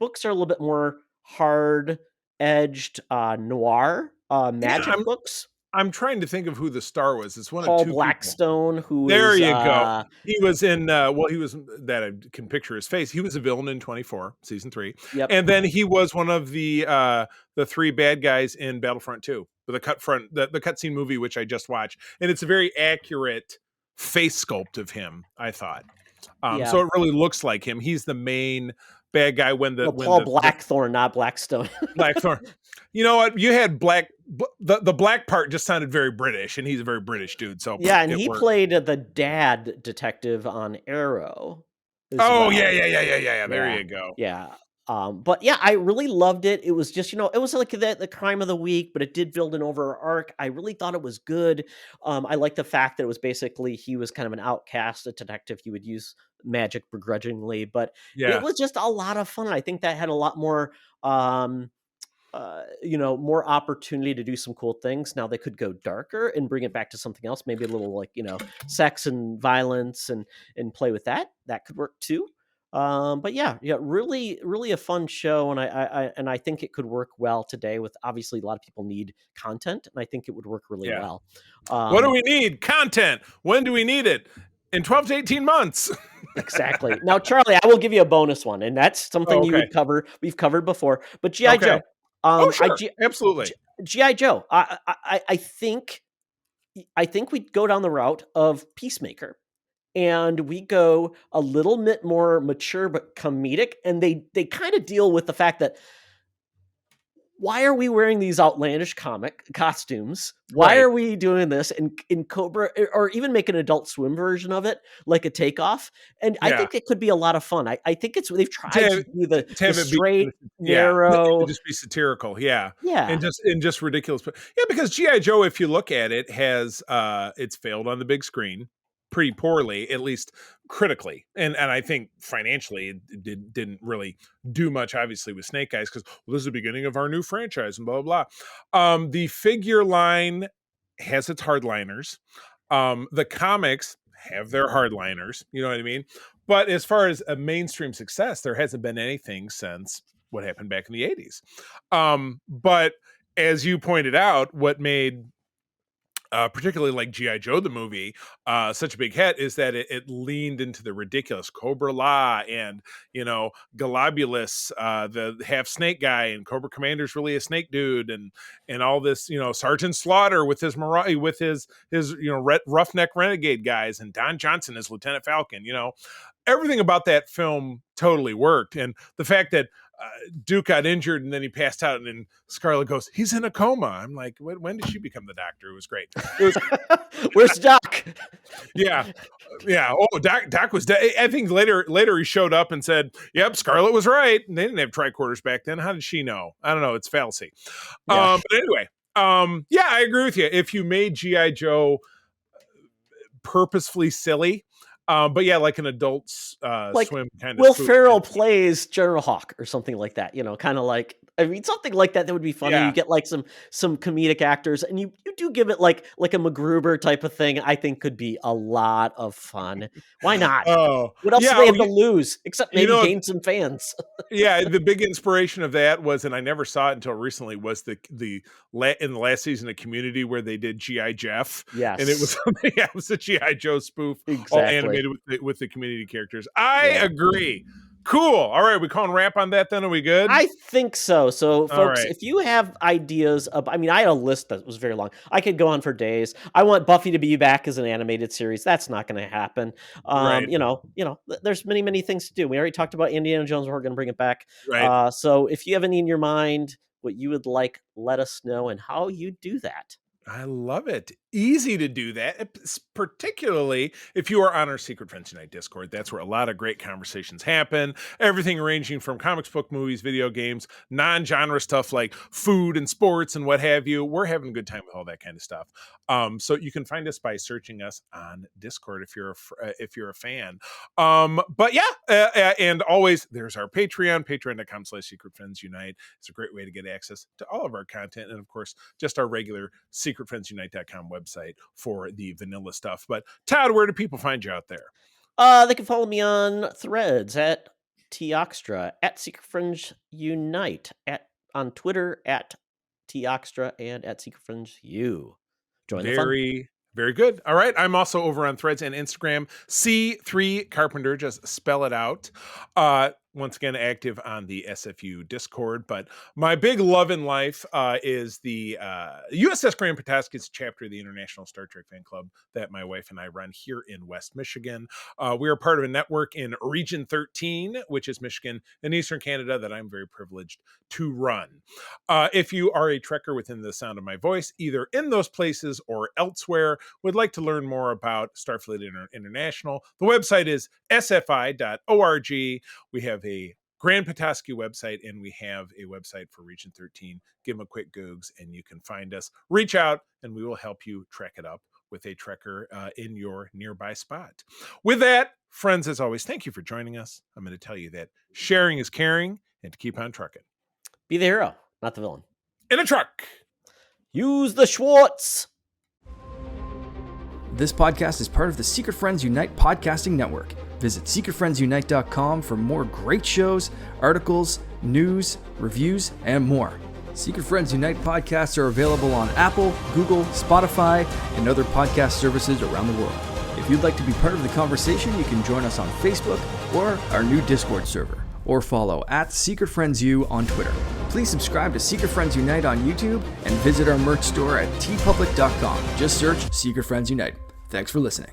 books are a little bit more hard-edged noir magic books. I'm trying to think of who the star was. It's one Paul of 2 Blackstone, people. There you go. He was in he was, that I can picture his face. He was a villain in 24, season 3. Yep. And then he was one of the 3 bad guys in Battlefront 2, the cutscene movie, which I just watched. And it's a very accurate face sculpt of him, I thought. So it really looks like him. He's the main bad guy Paul Blackthorne, not Blackstone. Blackthorne. You know what? You had the black part just sounded very British, and he's a very British dude. So and he played the dad detective on Arrow. Oh, yeah. There you go. Yeah. But I really loved it. It was just, it was like the crime of the week, but it did build an over arc. I really thought it was good. I like the fact that it was basically, he was kind of an outcast, a detective. He would use magic begrudgingly, but it was just a lot of fun. I think that had a lot more, more opportunity to do some cool things. Now they could go darker and bring it back to something else, maybe a little like, sex and violence and play with that. That could work too. But really, really a fun show, and I think it could work well today. With obviously a lot of people need content, and I think it would work really well. What do we need? Content. When do we need it? In 12 to 18 months. Exactly. Now, Charlie, I will give you a bonus one, and that's something you would cover. We've covered before, but G.I. Joe. Sure. Absolutely. G.I. Joe. I think we'd go down the route of Peacemaker. And we go a little bit more mature but comedic, and they kind of deal with the fact that why are we wearing these outlandish comic costumes? Why are we doing this in Cobra, or even make an Adult Swim version of it, like a takeoff? And I think it could be a lot of fun. I think they've tried to do the straight, narrow, just be satirical, and just ridiculous. But because G.I. Joe, if you look at it, has it's failed on the big screen pretty poorly, at least critically, and I think financially it didn't really do much, obviously, with Snake Eyes, because this is the beginning of our new franchise and blah blah blah. The figure line has its hardliners. The comics have their hardliners, you know what I mean? But as far as a mainstream success, there hasn't been anything since what happened back in the 80s. But as you pointed out, what made particularly like G.I. Joe, the movie, such a big hit is that it leaned into the ridiculous. Cobra La and, Globulus, the half snake guy, and Cobra Commander's really a snake dude, and all this, Sergeant Slaughter with his roughneck renegade guys, and Don Johnson as Lieutenant Falcon. Everything about that film totally worked. And the fact that Duke got injured and then he passed out, and then Scarlett goes, "He's in a coma." I'm like, when did she become the doctor? It was great. Where's Doc? Yeah. Oh, Doc was dead. I think later he showed up and said, "Yep, Scarlett was right." And they didn't have tricorders back then. How did she know? I don't know. It's fallacy. But anyway, I agree with you. If you made G.I. Joe purposefully silly, but like an Adult Swim kind of. Will Ferrell plays General Hawk or something like that, kind of like, something like that would be funny. You get like some comedic actors, and you do give it like a MacGruber type of thing. I think could be a lot of fun. Why not? What else do they have to lose except maybe gain some fans? The big inspiration of that was, and I never saw it until recently, was in the last season of Community where they did G.I. Jeff. Yes, and it was a G.I. Joe spoof, exactly, all animated with the Community characters. I agree. Cool. All right, we calling wrap on that then? Are we good? I think so. So, folks, if you have ideas of, I had a list that was very long. I could go on for days. I want Buffy to be back as an animated series. That's not going to happen. Right. There's many, many things to do. We already talked about Indiana Jones. We're going to bring it back. Right. So if you have any in your mind, what you would like, let us know, and how you do that. I love it. Easy to do that, particularly if you are on our Secret Friends Unite Discord. That's where a lot of great conversations happen. Everything ranging from comics, book, movies, video games, non-genre stuff like food and sports and what have you. We're having a good time with all that kind of stuff. So you can find us by searching us on Discord if you're a fan. And always there's our Patreon, patreon.com/Secret Friends Unite. It's a great way to get access to all of our content, and of course, just our regular secretfriendsunite.com website for the vanilla stuff. But Todd, where do people find you out there? They can follow me on Threads at Toxtra, at Secret Friends Unite, on Twitter at Toxtra, and at Secret Friends U. Join the fun. Very good. All right. I'm also over on Threads and Instagram, C3 Carpenter, just spell it out. Once again, active on the SFU Discord. But my big love in life is the USS Grand Petoskey's chapter of the International Star Trek Fan Club that my wife and I run here in West Michigan. We are part of a network in Region 13, which is Michigan and Eastern Canada, that I'm very privileged to run. If you are a Trekker within the sound of my voice, either in those places or elsewhere, would like to learn more about Starfleet International, the website is sfi.org. We have a Grand Petoskey website, and we have a website for Region 13. Give them a quick Googs and you can find us. Reach out and we will help you trek it up with a Trekker in your nearby spot. With that, friends, as always, thank you for joining us. I'm going to tell you that sharing is caring, and to keep on trucking. Be the hero, not the villain. In a truck. Use the Schwartz. This podcast is part of the Secret Friends Unite podcasting network. Visit secretfriendsunite.com for more great shows, articles, news, reviews, and more. Secret Friends Unite podcasts are available on Apple, Google, Spotify, and other podcast services around the world. If you'd like to be part of the conversation, you can join us on Facebook or our new Discord server, or follow at Secret Friends U on Twitter. Please subscribe to Secret Friends Unite on YouTube and visit our merch store at tpublic.com. Just search Secret Friends Unite. Thanks for listening.